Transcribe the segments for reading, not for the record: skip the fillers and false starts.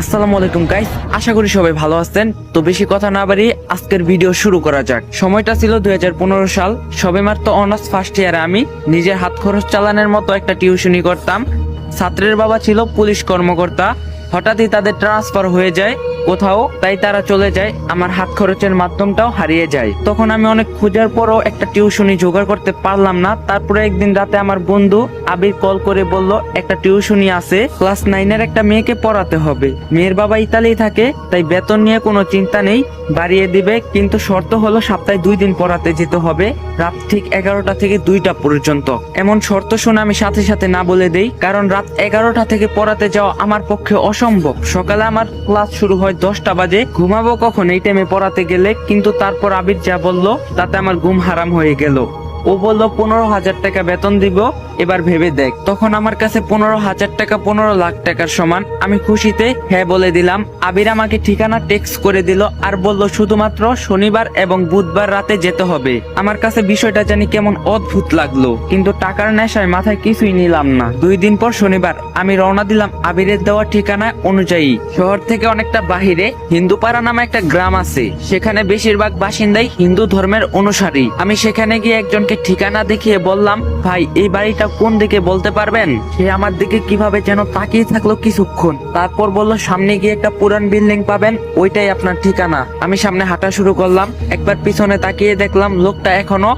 আসসালামু আলাইকুম গাইস, আশা করি সবাই ভালো আছেন। তো বেশি কথা না বাড়িয়ে আজকের ভিডিও শুরু করা যাক। সময়টা ছিল 2015 সাল, সবেমাত্র অনার্স ফার্স্ট ইয়ারে। আমি নিজের হাত খরচ চালানোর মতো একটা টিউশনি করতাম। ছাত্রের বাবা ছিল পুলিশ কর্মকর্তা। হঠাৎই তাদের ট্রান্সফার হয়ে যায় কোথাও, তাই তারা চলে যায়। আমার হাত খরচের মাধ্যমটাও হারিয়ে যায়। তখন আমি অনেক খোঁজার পরও একটা টিউশনি জোগাড় করতে পারলাম না। তারপরে একদিন রাতে আমার বন্ধু আবির কল করে বলল, একটা টিউশনি আছে, ক্লাস 9-এর একটা মেয়েকে পড়াতে হবে। মেয়ের বাবা ইতালি থাকে, তাই বেতন নিয়ে কোনো চিন্তা নেই, বাড়িয়ে দিবে, কিন্তু শর্ত হলো সপ্তাহে 2 দিন পড়াতে যেতে হবে, রাত ঠিক 11টা থেকে 2টা পর্যন্ত। এমন শর্ত শুনে আমি সাথে সাথে না বলে দেই, কারণ রাত 11টা থেকে পড়াতে যাওয়া আমার পক্ষে অসম্ভব। সকালে আমার ক্লাস শুরু হয় 10টা বাজে, ঘুমাবো কখন এই টাইমে পড়াতে গেলে? কিন্তু তারপর আবির যা বলল তাতে আমার ঘুম হারাম হয়ে গেল। ও বলল 15,000 টাকা বেতন দিব, এবার ভেবে দেখ। তখন আমার কাছে 15,000 টাকা 15 লাখ টাকার সমান। আমি খুশিতে হ্যাঁ বলে দিলাম। আবির আমাকে ঠিকানা টেক্সট করে দিল আর বলল শুধুমাত্র শনিবার এবং বুধবার রাতে যেতে হবে। আমার কাছে বিষয়টা জানি কেমন অদ্ভুত লাগলো, কিন্তু টাকার নেশায় মাথায় কিছুই নিলাম না। 2 দিন পর শনিবার আমি রওনা দিলাম আবিরের দেওয়া ঠিকানা অনুযায়ী। শহর থেকে অনেকটা বাহিরে হিন্দুপাড়া নামে একটা গ্রাম আছে, সেখানে বেশিরভাগ বাসিন্দাই হিন্দু ধর্মের অনুসারী। আমি সেখানে গিয়ে একজনকে ঠিকানা দেখিয়ে বললাম, ভাই এই বাড়িটা কোন দিকে বলতে পারবেন? সে আমার দিকে কিভাবে যেন তাকিয়ে থাকলো কিছুক্ষণ, তারপর বলল সামনে গিয়ে একটা পুরান বিল্ডিং পাবেন, ওইটাই আপনার ঠিকানা। আমি সামনে হাঁটা শুরু করলাম। একবার পিছনে তাকিয়ে দেখলাম লোকটা এখনো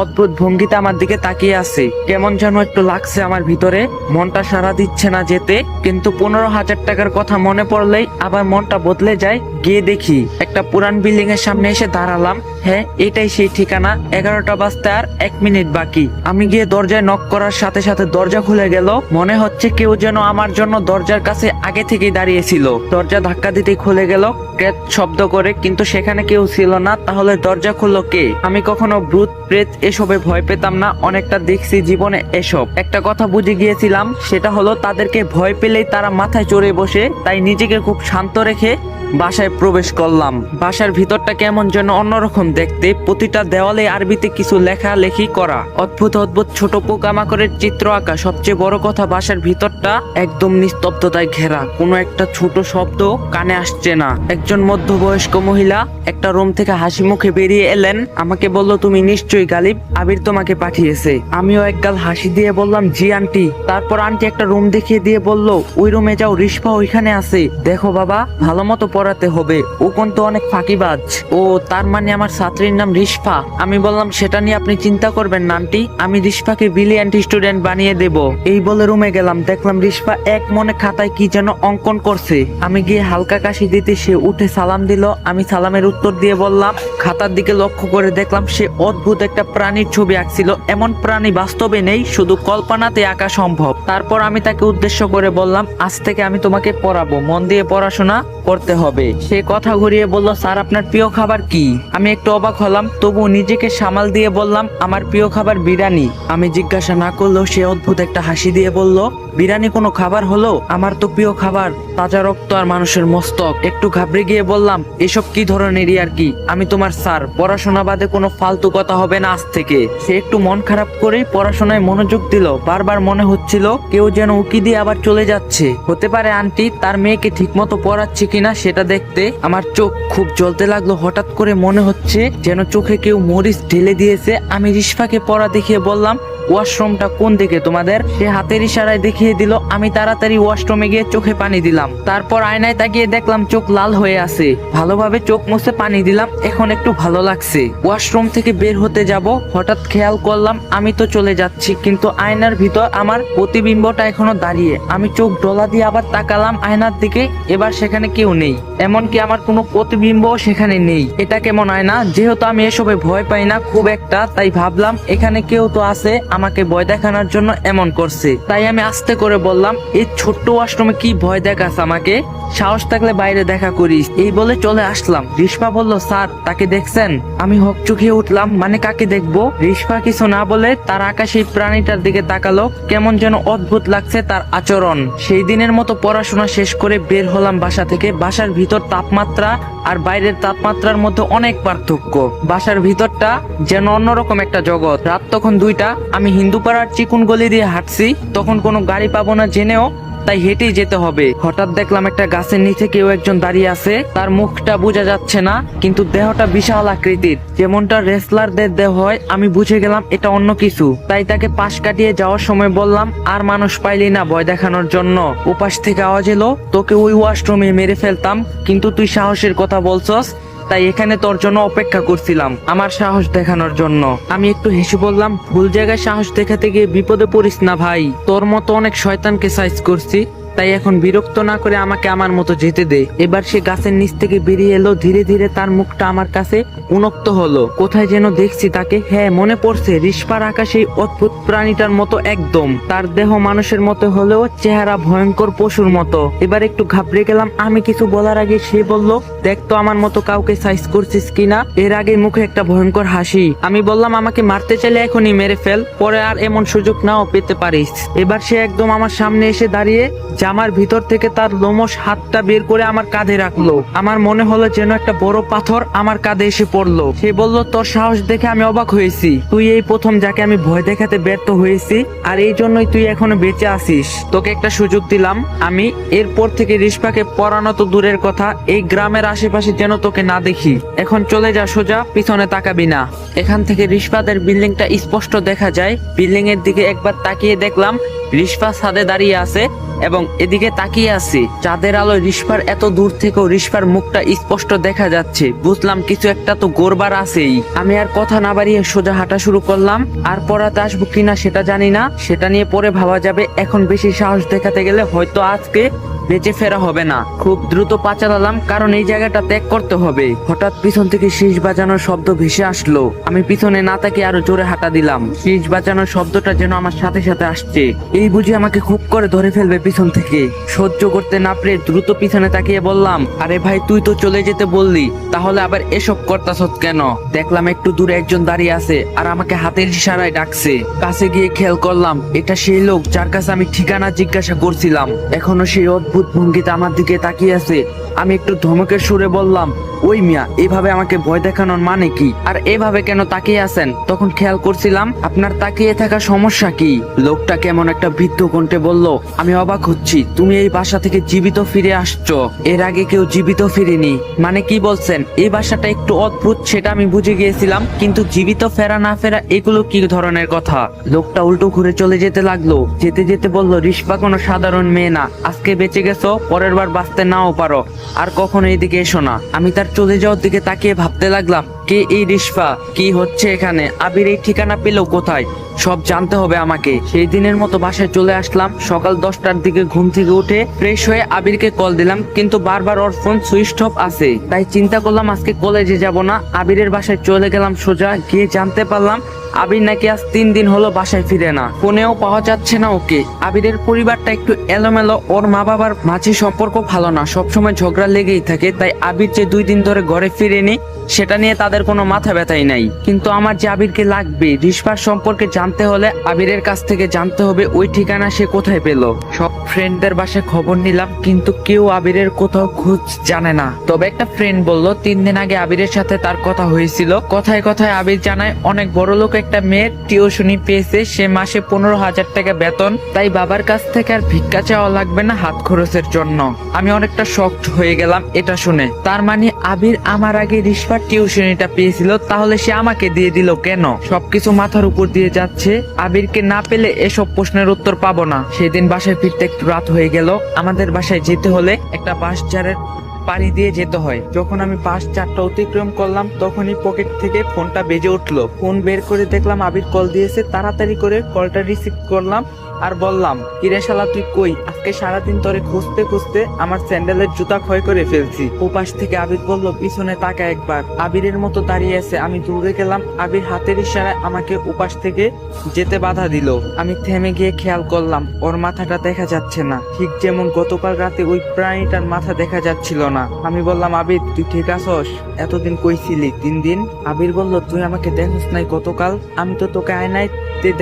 অদ্ভুত ভঙ্গিতে আমার দিকে তাকিয়ে আছে। কেমন যেন একটু লাগছে আমার ভিতরে, মনটা সাড়া দিচ্ছে না যেতে। কিন্তু 15,000 টাকার কথা মনে পড়লেই আবার মনটা বদলে যায়। গিয়ে দেখি একটা পুরান বিল্ডিং এর সামনে এসে দাঁড়ালাম। হ্যাঁ, এটাই সেই ঠিকানা। 11টা বাজতে আর 1 মিনিট বাকি। আমি গিয়ে দরজায় নক করার সাথে সাথে দরজা খুলে গেল। মনে হচ্ছে কেউ যেন আমার জন্য দরজার কাছে আগে থেকেই দাঁড়িয়েছিল। দরজা ধাক্কা দিতেই খুলে গেল ক্রেট শব্দ করে, কিন্তু সেখানে কেউ ছিল না। তাহলে দরজা খুললো কে? আমি কখনো ভূত প্রেত এসবে ভয় পেতাম না, অনেকটা দেখছি জীবনে এসব। একটা কথা বুঝে গিয়েছিলাম, সেটা হলো তাদেরকে ভয় পেলেই তারা মাথায় চড়ে বসে। তাই নিজেকে খুব শান্ত রেখে বাসায় প্রবেশ করলাম। বাসার ভিতরটা কেমন যেন অন্যরকম দেখতে। প্রতিটা দেওয়ালে আরবিতে কিছু লেখালেখি করা, অদ্ভুত অদ্ভুত ছোট পোকামাকড়ের চিত্র আঁকা। সবচেয়ে বড় কথা, বাসার ভিতরটা একদম নিস্তব্ধতায় ঘেরা, কোনো একটা ছোট শব্দ কানে আসছে না। একজন মধ্যবয়স্ক মহিলা একটা রুম থেকে হাসি মুখে বেরিয়ে এলেন। আমাকে বলল, তুমি নিশ্চয়ই গালিব, আবির তোমাকে পাঠিয়েছে। আমিও একগাল হাসি দিয়ে বললাম, জি আন্টি। তারপর আন্টি একটা রুম দেখিয়ে দিয়ে বলল, ওই রুমে যাও, রিশফা ওইখানে আছে। দেখো বাবা, ভালো মতো পড়াতে হবে, ও কিন্তু অনেক ফাঁকিবাজ। ও, তার মানে আমার ছাত্রীর নাম রিশফা? আমি বললাম, সেটা নিয়ে আপনি চিন্তা করবেন না আন্টি, আমি রিশফাকে ব্রিলিয়ান্ট স্টুডেন্ট বানিয়ে দেব। এই বলে রুমে গেলাম, দেখলাম রিশফা এক মনে খাতায় কি যেন অঙ্কন করছে। আমি গিয়ে হালকা কাশি দিতে সে উঠে সালাম দিল। আমি সালামের উত্তর দিয়ে বললাম, খাতার দিকে লক্ষ্য করে দেখলাম সে অদ্ভুত একটা প্রাণীর ছবি আঁকছিল। এমন প্রাণী বাস্তবে নেই, শুধু কল্পনাতে আঁকা সম্ভব। তারপর আমি তাকে উদ্দেশ্য করে বললাম, আজ থেকে আমি তোমাকে পড়াবো, মন দিয়ে পড়াশোনা করতে হবে। সে কথা ঘুরিয়ে বলল, স্যার আপনার প্রিয় খাবার কি? আমি একটু অবাক হলাম, তবু নিজেকে সামাল দিয়ে বললাম, আমার প্রিয় খাবার বিরিয়ানি। আমি জিজ্ঞাসা না করলেও সে অদ্ভুত একটা হাসি দিয়ে বলল, বিরিয়ানি কোনো খাবার হলো? আমার তো প্রিয় খাবার তাজা রক্ত আর মানুষের মস্তক। একটু ঘাবড়ে গিয়ে বললাম, এসব কি ধরনের আর কি? আমি তোমার স্যার, পড়াশোনা বাদে কোনো ফালতু কথা হবে না আজ থেকে। সে একটু মন খারাপ করেই পড়াশোনায় মনোযোগ দিল। বারবার মনে হচ্ছিল কেউ যেন উকি দিয়ে আবার চলে যাচ্ছে। হতে পারে আন্টি তার মেয়েকে ঠিক মতো পড়াচ্ছে কিনা সেটা দেখতে। আমার চোখ খুব জ্বলতে লাগলো। হঠাৎ করে মনে হচ্ছে যেন চোখে কেউ মরিচ ঢেলে দিয়েছে। আমি রিশফাকে পড়া দেখিয়ে বললাম, ওয়াশরুমটা কোন দিকে তোমাদের? সে হাতের ইশারায় দেখিয়ে দিল। আমি তাড়াতাড়ি ওয়াশরুমে গিয়ে চোখে পানি দিলাম। তারপর আয়নায় তাকিয়ে দেখলাম চোখ লাল হয়ে আছে। ভালোভাবে চোখ মুছে পানি দিলাম, এখন একটু ভালো লাগছে। ওয়াশরুম থেকে বের হতে যাব, হঠাৎ খেয়াল করলাম আমি তো চলে যাচ্ছি, কিন্তু আয়নার ভিতর আমার প্রতিবিম্বটা এখনো দাঁড়িয়ে। আমি চোখ ডলা দিয়ে আবার তাকালাম আয়নার দিকে। এবার সেখানে কেউ নেই, এমনকি আমার কোনো প্রতিবিম্ব সেখানে নেই। এটা কেমন আয়না? যেহেতু আমি এসবে ভয় পাই না খুব একটা, তাই ভাবলাম এখানে কেউ তো আছে, আমাকে ভয় দেখানোর জন্য এমন করছে। তাই আমি আস্তে করে বললাম, এই ছোট্ট ওয়াশরুমে কি ভয় দেখাস আমাকে? সাহস থাকলে বাইরে দেখা করিস। এই বলে চলে আসলাম। রিশফা বলল, স্যার তাকে দেখছেন? আমি হকচকিয়ে উঠলাম, মানে কাকে দেখবো? রিশফা কিছু না বলে তার আকাশে সেই প্রাণীটার দিকে তাকালো। কেমন যেন অদ্ভুত লাগছে তার আচরণ। সেই দিনের মতো পড়াশোনা শেষ করে বের হলাম বাসা থেকে। বাসার ভিতর তাপমাত্রা আর বাইরের তাপমাত্রার মধ্যে অনেক পার্থক্য। বাসার ভিতরটা যেন অন্যরকম একটা জগৎ। রাত তখন 2টা। আমি হিন্দুপাড়ার চিকুন গলি দিয়ে হাঁটছি। তখন কোনো গাড়ি পাবো না জেনেও তাই হেঁটেই যেতে হবে। হঠাৎ দেখলাম একটা গাছের নিচে কেউ একজন দাঁড়িয়ে আছে। তার মুখটা বোঝা যাচ্ছে না, কিন্তু দেহটা বিশাল আকৃতির, যেমনটা রেসলারদের দেহ হয়। আমি বুঝে গেলাম এটা অন্য কিছু, তাই তাকে পাশ কাটিয়ে যাওয়ার সময় বললাম, আর মানুষ পাইলি না ভয় দেখানোর জন্য? উপাস থেকে আওয়াজ এলো, তোকে ওই ওয়াশরুমে মেরে ফেলতাম, কিন্তু তুই সাহসের কথা বলছস, তাই এখানে তোর জন্য অপেক্ষা করছিলাম আমার সাহস দেখানোর জন্য। আমি একটু হেসে বললাম, ভুল জায়গায় সাহস দেখাতে গিয়ে বিপদে পড়িস না ভাই, তোর মতো অনেক শয়তানকে সাইজ করছি, তাই এখন বিরক্ত না করে আমাকে আমার মতো যেতে দে। এবার সে গাছের নিচ থেকে বেরিয়ে এলো। ধীরে ধীরে তার মুখটা আমার কাছে উন্মুক্ত হলো। কোথায় যেন দেখছি তাকে, হ্যাঁ মনে পড়ছে, রিস্পার আকাশে অদ্ভুত প্রাণীটার মতো একদম। তার দেহ মানুষের মতো হলেও চেহারা ভয়ঙ্কর পশুর মতো। এবার একটু ঘাবড়ে গেলাম। আমি কিছু বলার আগে সে বলল, দেখ তো আমার মতো কাউকে সাইজ করছিস কিনা। এর আগে মুখে একটা ভয়ঙ্কর হাসি। আমি বললাম, আমাকে মারতে চাইলে এখনই মেরে ফেল, পরে আর এমন সুযোগ নাও পেতে পারিস। এবার সে একদম আমার সামনে এসে দাঁড়িয়ে জামার ভিতর থেকে তার লোমশ হাতটা বের করে আমার কাঁধে রাখলো। আমার মনে হলো যেন একটা বড় পাথর আমার কাঁধে এসে পড়লো। সে বলল, তোর সাহস দেখে আমি অবাক হয়েছি, তুই এই প্রথম যাকে আমি ভয় দেখাতে ব্যর্থ হয়েছি, আর এই জন্যই তুই এখনো বেঁচে আছিস। তোকে একটা সুযোগ দিলাম আমি, এরপর থেকে রিস্পাকে পরানো তো দূরের কথা, এই গ্রামের আশেপাশে যেন তোকে না দেখি। এখন চলে যা, সোজা পিছনে তাকাবি না। এখান থেকে রিস্পাদের বিল্ডিংটা স্পষ্ট দেখা যায়। বিল্ডিং এর দিকে একবার তাকিয়ে দেখলাম রিস্পা ছাদে দাঁড়িয়ে আছে এবং এদিকে তাকিয়ে আছে। চাঁদের আলোয় রিস্পার এত দূর থেকেও রিস্পার মুখটা স্পষ্ট দেখা যাচ্ছে। বুঝলাম কিছু একটা তো গড়বার আছেই। আমি আর কথা না বাড়িয়ে সোজা হাঁটা শুরু করলাম। আর পড়াতে আসবো কিনা সেটা জানি না, সেটা নিয়ে পরে ভাবা যাবে। এখন বেশি সাহস দেখাতে গেলে হয়তো আজকে বেঁচে ফেরা হবে না। খুব দ্রুত পা চালালাম, কারণ এই জায়গাটা ত্যাগ করতে হবে। হঠাৎ পিছন থেকে শীষ বাজানোর শব্দ ভেসে আসলো। আমি পিছনে না তাকিয়ে আরো জোরে হাঁটা দিলাম। শীষ বাজানোর শব্দটা যেন আমার সাথে সাথে আসছে। এই বুঝি আমাকে খুব করে ধরে ফেলবে পিছন থেকে। সহ্য করতে না পেরে দ্রুত পিছনে তাকিয়ে বললাম, আরে ভাই তুই তো চলে যেতে বললি, তাহলে আবার এসব করতাছস কেন? দেখলাম একটু দূরে একজন দাঁড়িয়ে আছে আর আমাকে হাতের ইশারায় ডাকছে। কাছে গিয়ে খেয়াল করলাম এটা সেই লোক যার কাছে আমি ঠিকানা জিজ্ঞাসা করছিলাম। এখনো সেই অদ্ভুত ভঙ্গিতে আমার দিকে তাকিয়ে আছে। আমি একটু ধমকের সুরে বললাম, ওই মিয়া, এভাবে আমাকে ভয় দেখানোর মানে কি? আর এভাবে কেন তাকিয়ে আছেন? তখন খেয়াল করছিলাম আপনার তাকিয়ে থাকা সমস্যা কি? লোকটা কেমন একটা বৃদ্ধ কণ্ঠে বলল, আমি অবাক হচ্ছি তুমি এই বাসা থেকে জীবিত ফিরে আসছো। এর আগে কেউ জীবিত ফিরেনি। মানে কি বলছেন? এই বাসাটা একটু অদ্ভুত, সেটা আমি বুঝে গিয়েছিলাম, কিন্তু জীবিত ফেরা না ফেরা এগুলো কি ধরনের কথা? লোকটা উল্টো ঘুরে চলে যেতে লাগলো। যেতে যেতে বলল, রিস্পা কোনো সাধারণ মেয়ে না, আজকে বেঁচে গেছো, পরের বার বাঁচতে নাও পারো, আর কখনো এইদিকে এসো না। আমি তার চলে যাওয়ার দিকে তাকিয়ে ভাবতে লাগলাম, কে এই রিস্পা? কি হচ্ছে এখানে? আবির এই ঠিকানা পেলো কোথায়? সব জানতে হবে আমাকে। সেই দিনের মতো বাসায় চলে আসলাম। সকাল 10টার দিকে ঘুম থেকে উঠে ফ্রেশ হয়ে আবিরকে কল দিলাম, কিন্তু বারবার ওর ফোন সুইচ অফ আছে। তাই চিন্তা করলাম আজকে কলেজে যাব না, আবিরের বাসায় চলে গেলাম। সোজা গিয়ে জানতে পারলাম আবির নাকি আজ 3 দিন হলো বাসায় ফিরে না, ফোনেও পাওয়া যাচ্ছে না ওকে। আবিরের পরিবারটা একটু এলোমেলো, ওর মা বাবার মাঝে সম্পর্ক ভালো না, সবসময় ঝগড়া লেগেই থাকে। তাই আবির যে 2 দিন ধরে ঘরে ফিরেনি সেটা নিয়ে তাদের কোনো মাথা ব্যথাই নাই। কিন্তু আমার যে আবিরকে লাগবে, রিস্পার সম্পর্কে জানতে হলে আবিরের কাছ থেকে জানতে হবে ওই ঠিকানা সে কোথায় পেল। সব ফ্রেন্ডদের বাসায় খবর নিলাম, কিন্তু কেউ আবিরের কোথাও খোঁজ জানে না। তবে একটা ফ্রেন্ড বলল 3 দিন আগে আবিরের সাথে তার কথা হয়েছিল। কথায় কথায় আবির জানায় অনেক বড় লোক একটা মেয়ের টিউশনি পেয়েছে, সে মাসে 15,000 টাকা বেতন, তাই বাবার কাছ থেকে আর ভিক্ষা চাওয়া লাগবে না হাত খরচের জন্য। আমি অনেকটা শকড হয়ে গেলাম এটা শুনে। তার মানে আবির আমার আগে রিস্পার টিউশনিটা পেয়েছিল, তাহলে সে আমাকে দিয়ে দিল কেন? সবকিছু মাথার উপর দিয়ে যাচ্ছে। আবিরকে না পেলে এসব প্রশ্নের উত্তর পাবো না। সেদিন বাসায় ফিরতে একটু রাত হয়ে গেল। আমাদের বাসায় যেতে হলে একটা বাস ঝাড়ের পাড়ি দিয়ে যেতে হয়। যখন আমি বাস চারটা অতিক্রম করলাম, তখনই পকেট থেকে ফোনটা বেজে উঠলো। ফোন বের করে দেখলাম আবির কল দিয়েছে। তাড়াতাড়ি করে কলটা রিসিভ করলাম আর বললাম, কিরে শালা তুই কই? আজকে সারাদিন ধরে খুঁজতে খুঁজতে আমার স্যান্ডেলের জুতা ক্ষয় করে ফেলছি। ওপাশ থেকে আবির বলল, পিছনে তাকা একবার। আবিরের মতো দাঁড়িয়ে আছে। আমি দৌড়ে গেলাম। আবির হাতের ইশারায় আমাকে ওপাশ থেকে যেতে বাধা দিল। আমি থেমে গিয়ে খেয়াল করলাম ওর মাথাটা দেখা যাচ্ছে না, ঠিক যেমন গতকাল রাতে ওই প্রাণীটার মাথা দেখা যাচ্ছিল না। আমি বললাম, আবির তুই ঠিক আছস? এতদিন কইছিলি 3 দিন? আবির বলল, তুই আমাকে দেখোস নাই গতকাল? আমি তো তোকে আয়নায়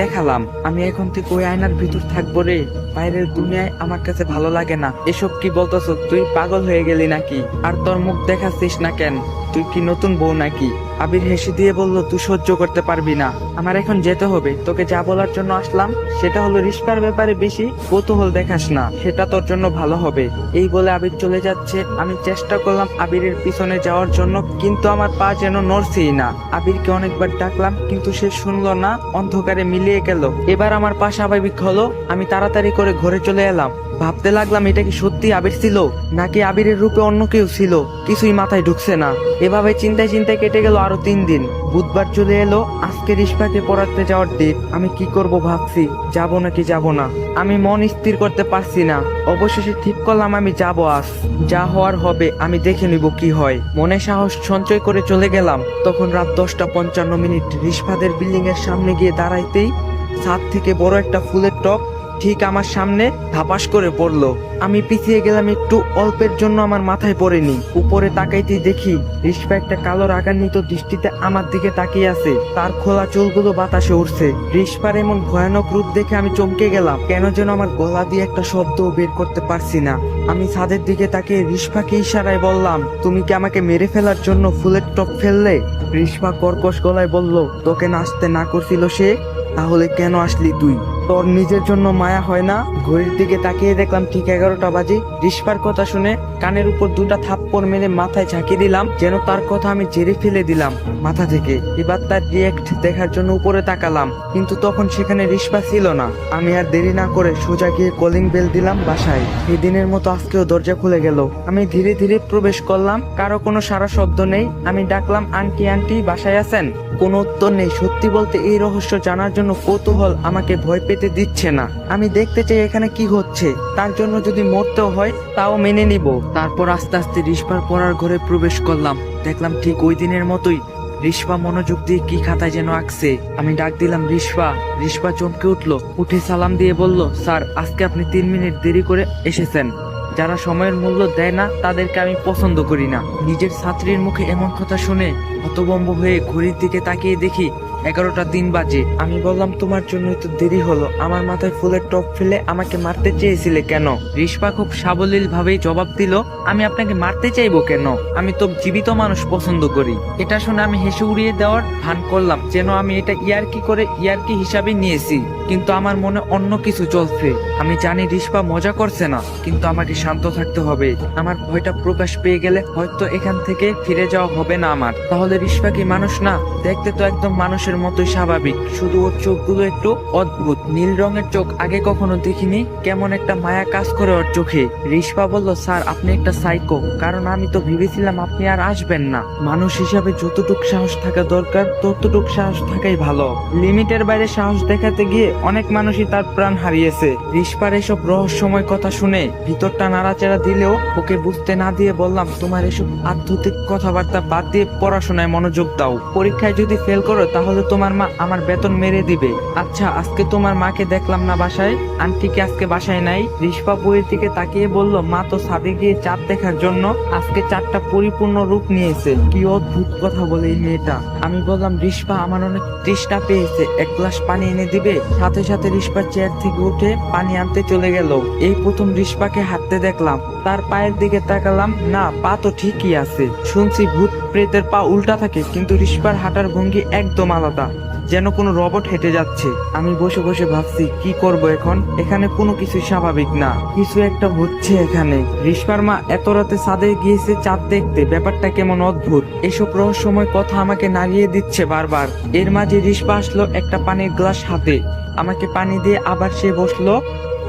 দেখালাম। আমি এখন থেকে ওই আয়নার ভিতর থাকবো রে। বাইরের দুনিয়ায় আমার কাছে ভালো লাগে না। এসব কি বলতেছ? তুই পাগল হয়ে গেলি নাকি? আর তোর মুখ দেখাচ্ছিস না কেন? তুই কি নতুন বউ নাকি? আবির হেসে দিয়ে বলল, তুই সহ্য করতে পারবি না, আমার এখন যেতে হবে। তোকে যা বলার জন্য আসলাম সেটা হলো রিস্কার ব্যাপারে বেশি কৌতূহল দেখাস না, সেটা তোর জন্য ভালো হবে। এই বলে আবির চলে যাচ্ছে। আমি চেষ্টা করলাম আবিরের পিছনে যাওয়ার জন্য, কিন্তু আমার পা যেন নড়ছেই না। আবিরকে অনেকবার ডাকলাম কিন্তু সে শুনলো না, অন্ধকারে মিলিয়ে গেল। এবার আমার পা স্বাভাবিক হলো। আমি তাড়াতাড়ি করে ঘরে চলে এলাম। ভাবতে লাগলাম এটা কি সত্যি আবির ছিল নাকি আবিরের রূপে অন্য কেউ ছিল, কিছুই মাথায় ঢুকছে না। এভাবে চিন্তায় চিন্তায় কেটে গেল আরো 3 দিন। বুধবার চলে এলো, আজকে রিস্পাকে পড়াতে যাওয়ার ডেট। আমি কি করব ভাবছি, যাব নাকি যাব না। আমি মন স্থির করতে পারছি না। অবশেষে ঠিক করলাম আমি যাব আজ, যা হওয়ার হবে আমি দেখে নিব কি হয়। মনে সাহস সঞ্চয় করে চলে গেলাম। তখন রাত 10:55। রিস্পাদের বিল্ডিং এর সামনে গিয়ে দাঁড়াইতেই ছাদ থেকে বড় একটা ফুলের টব ঠিক আমার সামনে ধাপাস করে পড়লো। আমি পিছিয়ে গেলাম একটু, অল্পের জন্য আমার মাথায় পড়েনি। উপরে তাকাইতেই দেখি রিস্পা একটা কালো রাগান্বিত দৃষ্টিতে আমার দিকে তাকিয়ে আছে। তার খোলা চুলগুলো বাতাসে উঠছে। রিস্পার এমন ভয়ানক রূপ দেখে আমি চমকে গেলাম। কেন যেন আমার গলা দিয়ে একটা শব্দও বের করতে পারছি না। আমি ছাদের দিকে তাকিয়ে রিস্পাকে ইশারায় বললাম, তুমি কি আমাকে মেরে ফেলার জন্য ফুলের টব ফেললে? রিস্পা কর্কশ গলায় বলল, তোকে নাচতে না করছিল সে, তাহলে কেন আসলি তুই? তোর নিজের জন্য মায়া হয় না? ঘড়ির দিকে তাকিয়ে দেখলাম ঠিক 11টা বাজে। রিস্পার কথা শুনে কানের উপর 2টা থাপ্পড় মেরে মাথায় ঝাঁকি দিলাম, যেন তার কথা আমি ঝেড়ে ফেলে দিলাম মাথা থেকে। এবার তার রিয়েক্ট দেখার জন্য উপরে তাকালাম, কিন্তু তখন সেখানে রিস্পা ছিল না। আমি আর দেরি না করে সোজা গিয়ে কলিং বেল দিলাম বাসায়। সেদিনের মতো আজকেও দরজা খুলে গেল। আমি ধীরে ধীরে প্রবেশ করলাম, কারো কোনো সারা শব্দ নেই। আমি ডাকলাম, আন্টি আন্টি বাসায় আছেন? কোনো উত্তর নেই। সত্যি বলতে এই রহস্য জানার জন্য কৌতূহল আমাকে ভয় পেতে দিচ্ছে না। আমি দেখতে চাই এখানে কি হচ্ছে, তার জন্য যদি মরতেও হয় তাও মেনে নিব। তারপর আস্তে আস্তে রিস্পার পড়ার ঘরে প্রবেশ করলাম। দেখলাম ঠিক ওই দিনের মতোই রিস্পা মনোযোগ দিয়ে কি খাতায় যেন আঁকছে। আমি ডাক দিলাম, রিস্পা। রিস্পা চমকে উঠলো, উঠে সালাম দিয়ে বলল, স্যার আজকে আপনি 3 মিনিট দেরি করে এসেছেন। যারা সময়ের মূল্য দেয় না তাদেরকে আমি পছন্দ করি না। নিজের ছাত্রীর মুখে এমন কথা শুনে হতভম্ব হয়ে ঘড়ির দিকে তাকিয়ে দেখি 11:03 বাজে। আমি বললাম, তোমার জন্যই তো দেরি হলো। আমার মাথায় ফুলের টপ ফেলে আমাকে মারতে চেয়েছিলে কেন? রিস্পা খুব সাবলীল ভাবেই জবাব দিল, আমি আপনাকে মারতে চাইবো কেন? আমি তো জীবিত মানুষ পছন্দ করি। এটা শুনে আমি হেসে উড়িয়ে দেওয়ার ভান করলাম, যেন আমি এটা ইয়ার্কি হিসাবে নিয়েছি, কিন্তু আমার মনে অন্য কিছু চলছে। আমি জানি রিস্পা মজা করছে না, কিন্তু আমাকে শান্ত থাকতে হবে। আমার ভয়টা প্রকাশ পেয়ে গেলে হয়তো এখান থেকে ফিরে যাওয়া হবে না আমার। তাহলে রিস্পা কি মানুষ না? দেখতে তো একদম মানুষের মতোই স্বাভাবিক, শুধু ওর চোখগুলো একটু অদ্ভুত। নীল রঙের চোখ, আগে কখনো দেখিনি। কেমন একটা মায়া কাজ করে ওর চোখে। রিস্পা বলল, স্যার আপনি একটা সাইকো, কারণ আমি তো ভেবেছিলাম আপনি আর আসবেন না। মানুষ হিসাবে যতটুক সাহস থাকা দরকার ততটুক সাহস থাকাই ভালো। লিমিটের বাইরে সাহস দেখাতে গিয়ে অনেক মানুষই তার প্রাণ হারিয়েছে। রিস্পার এসব রহস্যময় কথা শুনে ভিতরটা নাড়াচাড়া দিলেও ওকে বুঝতে না দিয়ে বললাম, তোমার এসব আধ্যাত্মিক কথাবার্তা বাদ দিয়ে পড়াশোনায় মনোযোগ দাও। পরীক্ষায় যদি ফেল করো তাহলে তোমার মা আমার বেতন মেরে দিবে। আচ্ছা, আজকে তোমার মাকে দেখলাম না বাসায়? আন্টিকে আজকে বাসায় নাই? রিস্পা বইয়ের দিকে তাকিয়ে বলল, মা তো ছাদে গিয়ে চাঁদ দেখার জন্য আজকে চাঁদটা পরিপূর্ণ রূপ নিয়েছে। কি অদ্ভুত কথা বলে এই মেয়েটা। আমি বললাম, রিস্পা আমার অনেক তৃষ্ণা পেয়েছে, 1 গ্লাস পানি এনে দিবে? সাথে সাথে রিস্পা চেয়ার থেকে উঠে পানি আনতে চলে গেল। এই প্রথম রিস্পাকে হাঁটতে দেখলাম। তার পায়ের দিকে তাকালাম, না পা তো ঠিকই আছে। শুনছি ভূত প্রেতের পা উল্টা থাকে, কিন্তু রিস্পার হাঁটার ভঙ্গি একদম আলাদা, যেন কোনো রবট হেঁটে যাচ্ছে। আমি বসে বসে ভাবছি কি করব এখন। এখানে কোনো কিছু স্বাভাবিক না, কিছু একটা হচ্ছে এখানে। রিস্পার মা এত রাতে ছাদে গিয়েছে চাঁদ দেখতে, ব্যাপারটা কেমন অদ্ভুত। এসব রহস্যময় কথা আমাকে নাড়িয়ে দিচ্ছে বারবার। এর মাঝে রিস্পা আসলো একটা পানির গ্লাস হাতে, আমাকে পানি দিয়ে আবার সে বসলো,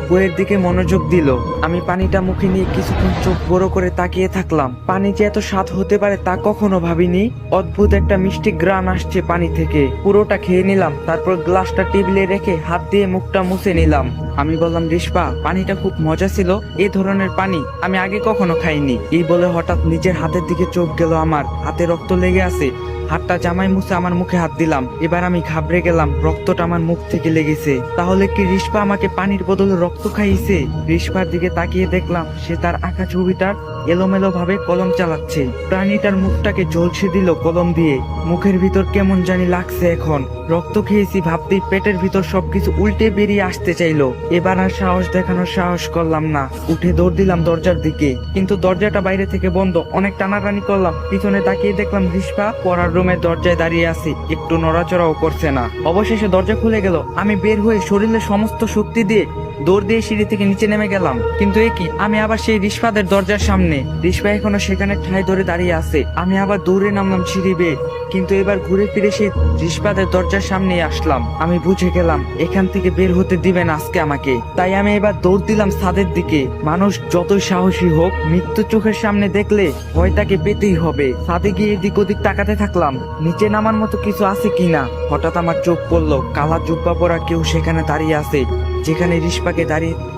বইয়ের দিকে মনোযোগ দিল। আমি পানিটা মুখে নিয়ে কিছুক্ষণ চোখ বড় করে তাকিয়ে থাকলাম। পানি যে এত স্বাদ হতে পারে তা কখনো ভাবিনি। অদ্ভুত একটা মিষ্টি গ্রান আসছে পানি থেকে। পুরোটা খেয়ে নিলাম, তারপর গ্লাসটা টেবিলে রেখে হাত দিয়ে মুখটা মুছে নিলাম। আমি বললাম, রিস্পা পানিটা খুব মজা ছিল, এই ধরনের পানি আমি আগে কখনো খাইনি। এই বলে হঠাৎ নিজের হাতের দিকে চোখ গেল, আমার হাতে রক্ত লেগে আছে। হাতটা জামাই মুছে আমার মুখে হাত দিলাম। এবার আমি ঘাবড়ে গেলাম, রক্তটা আমার মুখ থেকে লেগেছে। তাহলে কি রিস্পা আমাকে পানির বদলে রক্ত খাইয়েছে? রিস্পার দিকে তাকিয়ে দেখলাম সে তার আঁকা ছবিটার এলোমেলো ভাবে কলম চালাচ্ছে। প্রাণীটার মুখটাকে ঝলসে দিল কলম দিয়ে। মুখের ভিতর কেমন জানি লাগছে এখন। রক্ত খেয়েছি ভাবতেই পেটের ভিতর সবকিছু উল্টে বেরিয়ে আসতে চাইলো। এবার আর সাহস দেখানোর সাহস করলাম না, উঠে দৌড় দিলাম দরজার দিকে, কিন্তু দরজাটা বাইরে থেকে বন্ধ। অনেক টানাটানি করলাম, পিছনে তাকিয়ে দেখলাম রিস্পা পড়ার রুমের দরজায় দাঁড়িয়ে আছে, একটু নড়াচড়াও করছে না। অবশেষে দরজা খুলে গেল। আমি বের হয়ে শরীরের সমস্ত শক্তি দিয়ে দৌড় দিয়ে সিঁড়ি থেকে নিচে নেমে গেলাম। কিন্তু এ কি, আমি আবার সেই রিস্পাদের দরজার সামনে। রিস্পা এখনো সেখানে ঠাঁই ধরে দাঁড়িয়ে আছে। আমি আবার দৌড়ে নামলাম সিঁড়ি বেয়ে, কিন্তু এবার ঘুরে ফিরে সেই রিস্পাদের দরজার সামনেই আসলাম। আমি বুঝে গেলাম এখান থেকে বের হতে দিবে না আজকে আমাকে। তাই আমি এবার দৌড় দিলাম ছাদের দিকে। মানুষ যতই সাহসী হোক, মৃত্যু চোখের সামনে দেখলে ভয় তাকে পেতেই হবে। ছাদে গিয়ে এদিক ওদিক তাকাতে থাকলাম, নিচে নামার মতো কিছু আছে কিনা। হঠাৎ আমার চোখ পড়লো, কালা জুব্বা পরা কেউ সেখানে দাঁড়িয়ে আছে, যেখানে রিস্পাকে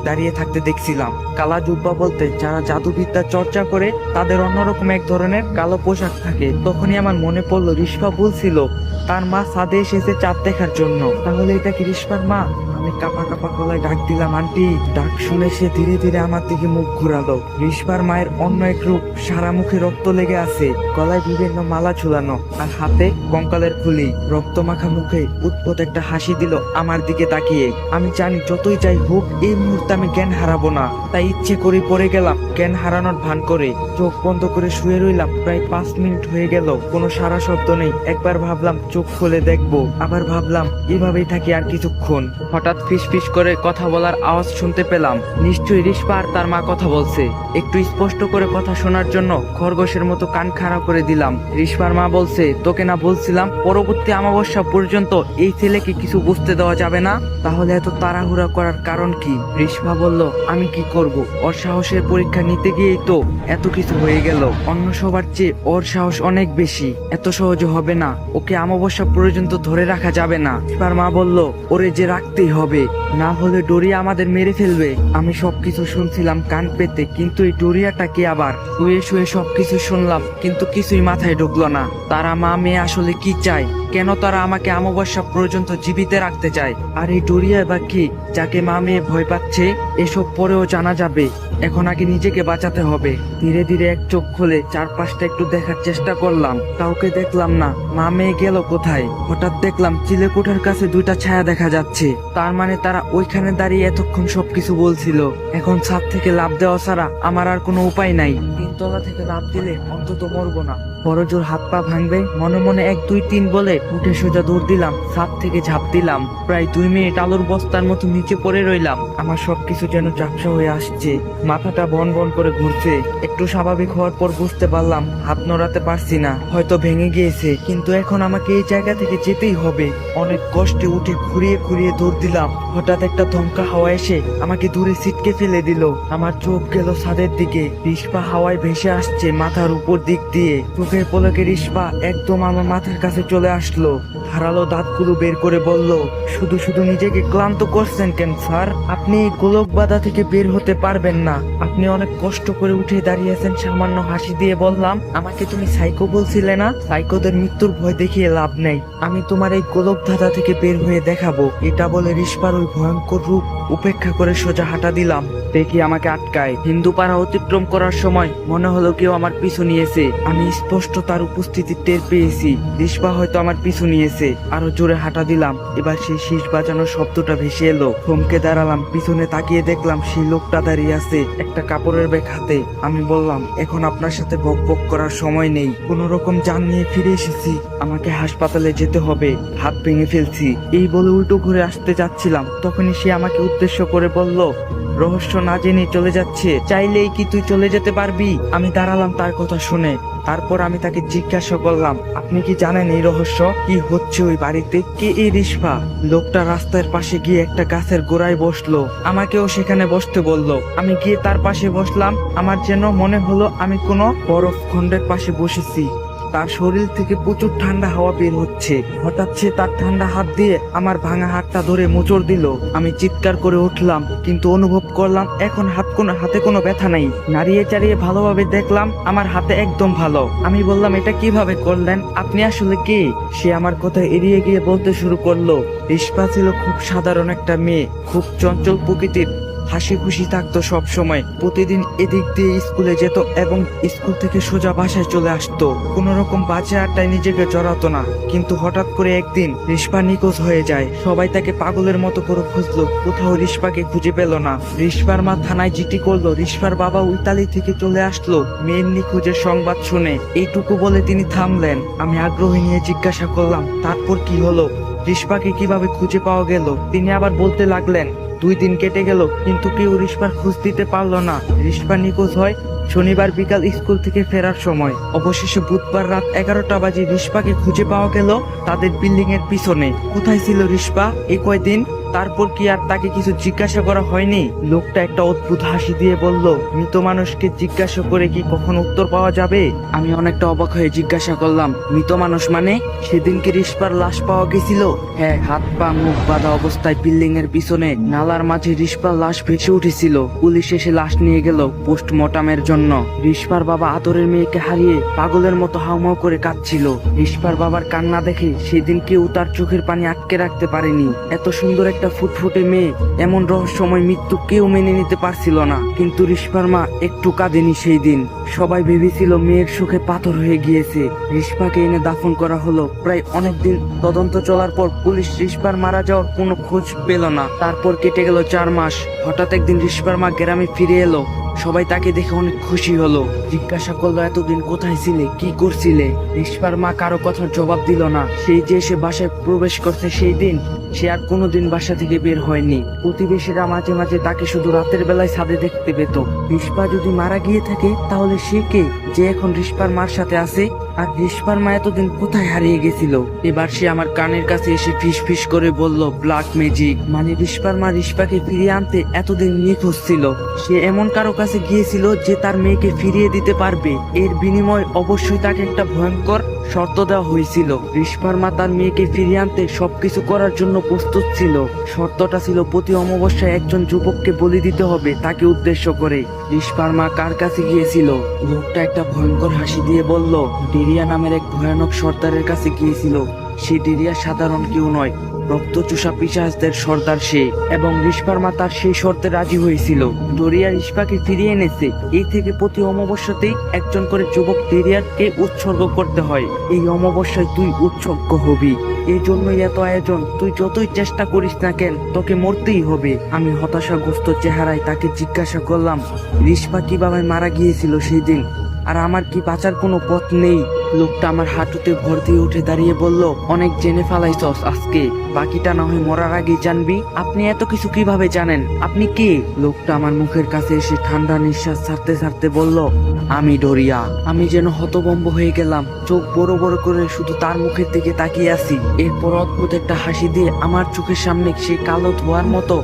দাঁড়িয়ে থাকতে দেখছিলাম। কালা জুব্বা বলতে যারা জাদুবিদ্যা চর্চা করে তাদের অন্যরকম এক ধরনের কালো পোশাক থাকে। তখনই আমার মনে পড়লো রিস্পা বলছিল তার মা ছাদে এসেছে চাঁদ দেখার জন্য। তাহলে এটা কি রিস্পার মা? আমি কাঁপা কাঁপা গলায় ডাক দিলাম, আন্টি। ডাক শুনে সে ধীরে ধীরে আমার দিকে মুখ ঘুরালো। রিস্পার মায়ের অন্য এক রূপ, সারা মুখে রক্ত লেগে আছে, গলায় বিভিন্ন মালা ঝুলানো, আর হাতে কঙ্কালের খুলি। রক্ত মাখা মুখে উদ্ভট একটা হাসি দিল আমার দিকে তাকিয়ে। আমি জানি যতই যাই হোক এই মুহূর্তে আমি জ্ঞান হারাবো না, তাই ইচ্ছে করে পড়ে গেলাম জ্ঞান হারানোর ভান করে। চোখ বন্ধ করে শুয়ে রইলাম। প্রায় 5 মিনিট হয়ে গেল, কোনো সারা শব্দ নেই। একবার ভাবলাম চোখ খুলে দেখবো, আবার ভাবলাম এভাবেই থাকি আর কিছুক্ষণ। হঠাৎ ফিসফিস করে কথা বলার আওয়াজ শুনতে পেলাম। নিশ্চয়ই রিস্পা আর তার মা কথা বলছে। একটু স্পষ্ট করে কথা শোনার জন্য খরগোশের মতো কান খাড়া করে দিলাম। রিস্পার মা বলছে, তোকে না বলছিলাম পরবর্তী অমাবস্যা পর্যন্ত এই ছেলেকে কিছু বুঝতে দেওয়া যাবে না? তাহলে এত তাড়াহুড়া করার কারণ কি? রিস্পা বলল, আমি কি করব, ওর সাহসের পরীক্ষা নিতে গিয়েই তো এত কিছু হয়ে গেল। অন্য সবার চেয়ে ওর সাহস অনেক বেশি, এত সহজে হবে না। ওকে অমাবস্যা পর্যন্ত ধরে রাখা যাবে না। রিস্পার মা বলল, ওরে যে রাখতেই হবে, না হলে ডোরিয়া আমাদের মেরে ফেলবে। আমি সবকিছু শুনছিলাম কান পেতে, কিন্তু এই ডোরিয়াটা কি? আবার শুয়ে শুয়ে সবকিছু শুনলাম, কিন্তু কিছুই মাথায় ঢুকলো না। তারা মা মেয়ে আসলে কি চায়? কেন তারা আমাকে অমাবস্যা পর্যন্ত জীবিত রাখতে চায়? আর এই ডোরিয়া বা কি, যাকে মা মেয়ে ভয় পাচ্ছে? এসব পরেও জানা যাবে। এখন আগে নিজেকে বাঁচাতে হবে। ধীরে ধীরে এক চোখ খুলে চারপাশটা একটু দেখার চেষ্টা করলাম, কাউকে দেখলাম না। মা মেয়ে গেল কোথায়? হঠাৎ দেখলাম চিলেকোঠার কাছে 2টা ছায়া দেখা যাচ্ছে। তার মানে তারা ওইখানে দাঁড়িয়ে এতক্ষণ সবকিছু বলছিল। এখন ছাদ থেকে লাফ দেওয়া ছাড়া আমার আর কোনো উপায় নাই। 3 তলা থেকে লাফ দিলে অন্তত মরবো না, বড় জোর হাত পা ভাঙবে। মনে মনে 1 2 3 বলে উঠে সোজা দৌড় দিলাম, ছাদ থেকে ঝাঁপ দিলাম। প্রায় 2 মিনিট আলুর বস্তার মতো নিচে পড়ে রইলাম। আমার সবকিছু যেন ঝাপসা হয়ে আসছে, মাথাটা বন বন করে ঘুরছে। একটু স্বাভাবিক হওয়ার পর বুঝতে পারলাম হাত নড়াতে পারছি না, হয়তো ভেঙে গিয়েছে। কিন্তু এখন আমাকে এই জায়গা থেকে যেতেই হবে। অনেক কষ্টে উঠে খুঁড়িয়ে খুঁড়িয়ে দৌড় দিলাম। হঠাৎ একটা ধমকা হাওয়া এসে আমাকে দূরে ছিটকে ফেলে দিল। আমার চোখ গেল ছাদের দিকে। রিস্পা হাওয়ায় ভেসে আসছে মাথার উপর দিক দিয়ে। চোখের পলকে রিস্পা একদম আমার মাথার কাছে চলে আসলো। ধারালো দাঁতগুলো বের করে বলল, শুধু শুধু নিজেকে ক্লান্ত করছেন কেন স্যার? আপনি এই গোলক বাধা থেকে বের হতে পারবেন না। আপনি অনেক কষ্ট করে উঠে দাঁড়িয়েছেন। সামান্য হাসি দিয়ে বললাম, আমাকে তুমি সাইকো বলছিলে না? সাইকোদের মৃত্যুর ভয় দেখিয়ে লাভ নেই। আমি তোমার এই গোলক ধাঁধা থেকে বের হয়ে দেখাবো। এটা বলে রিস্পার ওই ভয়ঙ্কর রূপ উপেক্ষা করে সোজা হাঁটা দিলাম। দেখি আমাকে আটকায়। হিন্দু পাড়া অতিক্রম করার সময় মনে হলো কেউ আমার পিছু নিয়েছে। আমি স্পষ্ট তার উপস্থিতি টের পেয়েছি। রিস্পা হয়তো আমার পিছু নিয়েছে। আরো জোরে হাঁটা দিলাম। এবার সেই শীষ বাজানোর শব্দটা ভেসে এলো। থমকে দাঁড়ালাম। পিছনে তাকিয়ে দেখলাম সেই লোকটা দাঁড়িয়ে আছে, একটা কাপড়ের ব্যাগ হাতে। আমি বললাম, এখন আপনার সাথে বক বক করার সময় নেই। কোন রকম জান নিয়ে ফিরে এসেছি। আমাকে হাসপাতালে যেতে হবে, হাত ভেঙে ফেলছি। এই বলে উল্টো ঘুরে আসতে যাচ্ছিলাম, তখনই সে আমাকে উদ্দেশ্য করে বলল, রহস্য না জেনে চলে যাচ্ছে, চাইলেই কি তুই চলে যেতে পারবি? আমি দাঁড়ালাম তার কথা শুনে। তারপর আমি তাকে জিজ্ঞাসা করলাম, আপনি কি জানেন এই রহস্য? কি হচ্ছে ওই বাড়িতে? কে এই রিস্পা? লোকটা রাস্তার পাশে গিয়ে একটা গাছের গোড়ায় বসলো। আমাকেও সেখানে বসতে বলল। আমি গিয়ে তার পাশে বসলাম। আমার যেন মনে হলো আমি কোনো বরফ খণ্ডের পাশে বসেছি। তার শরীর থেকে প্রচুর ঠান্ডা হাওয়া বের হচ্ছে। হঠাৎ সে তার ঠান্ডা হাত দিয়ে আমার ভাঙা হাতটা ধরে মোচড় দিল। আমি চিৎকার করে উঠলাম, কিন্তু অনুভব করলাম এখন হাতে কোনো ব্যথা নাই। নাড়িয়ে চাড়িয়ে ভালোভাবে দেখলাম আমার হাতে একদম ভালো। আমি বললাম, এটা কিভাবে করলেন? আপনি আসলে কে? সে আমার কথা এড়িয়ে গিয়ে বলতে শুরু করলো, রিস্পা ছিল খুব সাধারণ একটা মেয়ে, খুব চঞ্চল প্রকৃতির, হাসি খুশি থাকতো সব সময়। প্রতিদিন এদিক দিয়ে স্কুলে যেত এবং স্কুল থেকে সোজা বাসায় চলে আসতো। কোনো রকম বাজে আড্ডায় নিজেকে জড়াতো না। কিন্তু হঠাৎ করে একদিন রিস্পা নিখোঁজ হয়ে যায়। সবাই তাকে পাগলের মতো করে খুঁজলো, কোথাও রিস্পাকে খুঁজে পেল না। রিস্পার মা থানায় জিডি করলো। রিস্পার বাবা ইতালি থেকে চলে আসলো মেয়ের নিখোঁজের সংবাদ শুনে। এইটুকু বলে তিনি থামলেন। আমি আগ্রহী নিয়ে জিজ্ঞাসা করলাম, তারপর কি হলো? রিস্পাকে কিভাবে খুঁজে পাওয়া গেল? তিনি আবার বলতে লাগলেন, 2 দিন কেটে গেল কিন্তু কেউ রিস্পার খোঁজ দিতে পারলো না। রিস্পা নিখোঁজ হয় শনিবার বিকাল স্কুল থেকে ফেরার সময়। অবশেষে বুধবার রাত 11টা বাজে রিস্পাকে খুঁজে পাওয়া গেল তাদের বিল্ডিং এর পিছনে। কোথায় ছিল রিস্পা এই কয়দিন? তারপর কি আর তাকে কিছু জিজ্ঞাসা করা হয়নি? লোকটা একটা অদ্ভুত হাসি দিয়ে বলল, মৃত মানুষকে জিজ্ঞাসা করে কি কখনো উত্তর পাওয়া যাবে? আমি অনেকটা অবাক হয়ে জিজ্ঞাসা করলাম, মৃত মানুষ মানে? সেদিন কি রিস্পার লাশ পাওয়া গেছিল? হ্যাঁ, হাত পা মুখ বাঁধা অবস্থায় বিল্ডিং এর পিছনে নালার মাঝে রিস্পার লাশ ভেসে উঠেছিল। পুলিশ এসে লাশ নিয়ে গেল পোস্টমর্টমের জন্য। রিস্পার বাবা আদরের মেয়েকে হারিয়ে পাগলের মতো হাউমাউ করে কাঁদছিল। রিস্পার বাবার কান্না দেখে সেদিন কেউ তার চোখের পানি আটকে রাখতে পারেনি। এত সুন্দর একটা ফুটফুটে মেয়ে, এমন রহস্যময় মৃত্যু কেউ মেনে নিতে পারছিল না। কিন্তু রিস্পার মা একটু কাঁদেনি সেই দিন। সবাই ভেবেছিল মেয়ের সুখে পাথর হয়ে গিয়েছে। রিস্পাকে এনে দাফন করা হলো। প্রায় অনেকদিন তদন্ত চলার পর পুলিশ রিস্পার মারা যাওয়ার কোনো খোঁজ পেল না। তারপর কেটে গেল 4 মাস। হঠাৎ একদিন রিস্পার মা গ্রামে ফিরে এলো। সবাই তাকে দেখে অনেক খুশি হলো। জিজ্ঞাসা করলো, এতদিন কোথায় ছিলে, কি করছিলে? রিস্পার মা কারো কথার জবাব দিল না। সেই যে সে বাসায় প্রবেশ করছে সেই দিন সে আর কোনোদিন বাসা থেকে বের হয়নি। প্রতিবেশীরা মাঝে মাঝে তাকে শুধু রাতের বেলায় ছাদে দেখতে পেত। রিস্পা যদি মারা গিয়ে থাকে তাহলে সে কে যে এখন রিস্পার মার সাথে আছে? আর রিস্পার মা এতদিন কোথায় হারিয়ে গেছিল? এবার সে আমার কানের কাছে এসে ফিস ফিস করে বলল, ব্ল্যাক ম্যাজিক। মানে রিস্পার মা রিস্পাকে ফিরিয়ে আনতে এতদিন নিখোঁজ ছিল। সে এমন কারো কাছে গিয়েছিল যে তার মেয়েকে ফিরিয়ে দিতে পারবে। এর বিনিময় অবশ্যই তাকে একটা ভয়ঙ্কর শর্ত দেওয়া হয়েছিল। রিস্পার মা তার মেয়েকে ফিরিয়ে আনতে সবকিছু করার জন্য প্রস্তুত ছিল। শর্তটা ছিল প্রতি অমাবস্যায় একজন যুবককে বলি দিতে হবে তাকে উদ্দেশ্য করে। রিস্পার মা কার কাছে গিয়েছিল? লোকটা একটা ভয়ঙ্কর হাসি দিয়ে বলল, ডেরিয়া নামের এক ভয়ানক সর্দারের কাছে গিয়েছিল। সে ডেরিয়া সাধারণ কেউ নয়, রক্তচোষা পিশাচদের সর্দার সে। এবং রিস্পার মা তার সেই শর্তে রাজি হয়েছিল। ডেরিয়া রিস্পাকে ফিরিয়ে এনেছে। এই থেকে প্রতি অমাবস্যাতেই একজন করে যুবক ডেরিয়ারকে উৎসর্গ করতে হয়। এই অমাবস্যায় তুই উৎসর্গ হবি। এই জন্যই এত আয়োজন। তুই যতই চেষ্টা করিস না কেন তোকে মরতেই হবে। আমি হতাশাগ্রস্ত চেহারায় তাকে জিজ্ঞাসা করলাম, রিস্পা কিভাবে মারা গিয়েছিল সেই দিন? আর আমার কি বাঁচার কোনো পথ নেই? লোকটা আমার হাঁটুতে ভর দিয়ে উঠে দাঁড়িয়ে বলল, অনেক জেনে ফেলাইছস আজকে, বাকিটা না হয় মরার আগেই জানবি। আপনি এত কিছু কিভাবে জানেন? আপনি কে? লোকটা আমার মুখের কাছে এসে ঠান্ডা নিঃশ্বাস ছাড়তে ছাড়তে বলল, আমি ডোরিয়া। আমি যেন হতভম্ব হয়ে গেলাম। চোখ বড় বড় করে শুধু তার মুখের দিকে তাকিয়ে আছি। এরপর অদ্ভুত একটা হাসি দিয়ে আমার চোখের সামনে সে কালো ধোয়ার মতো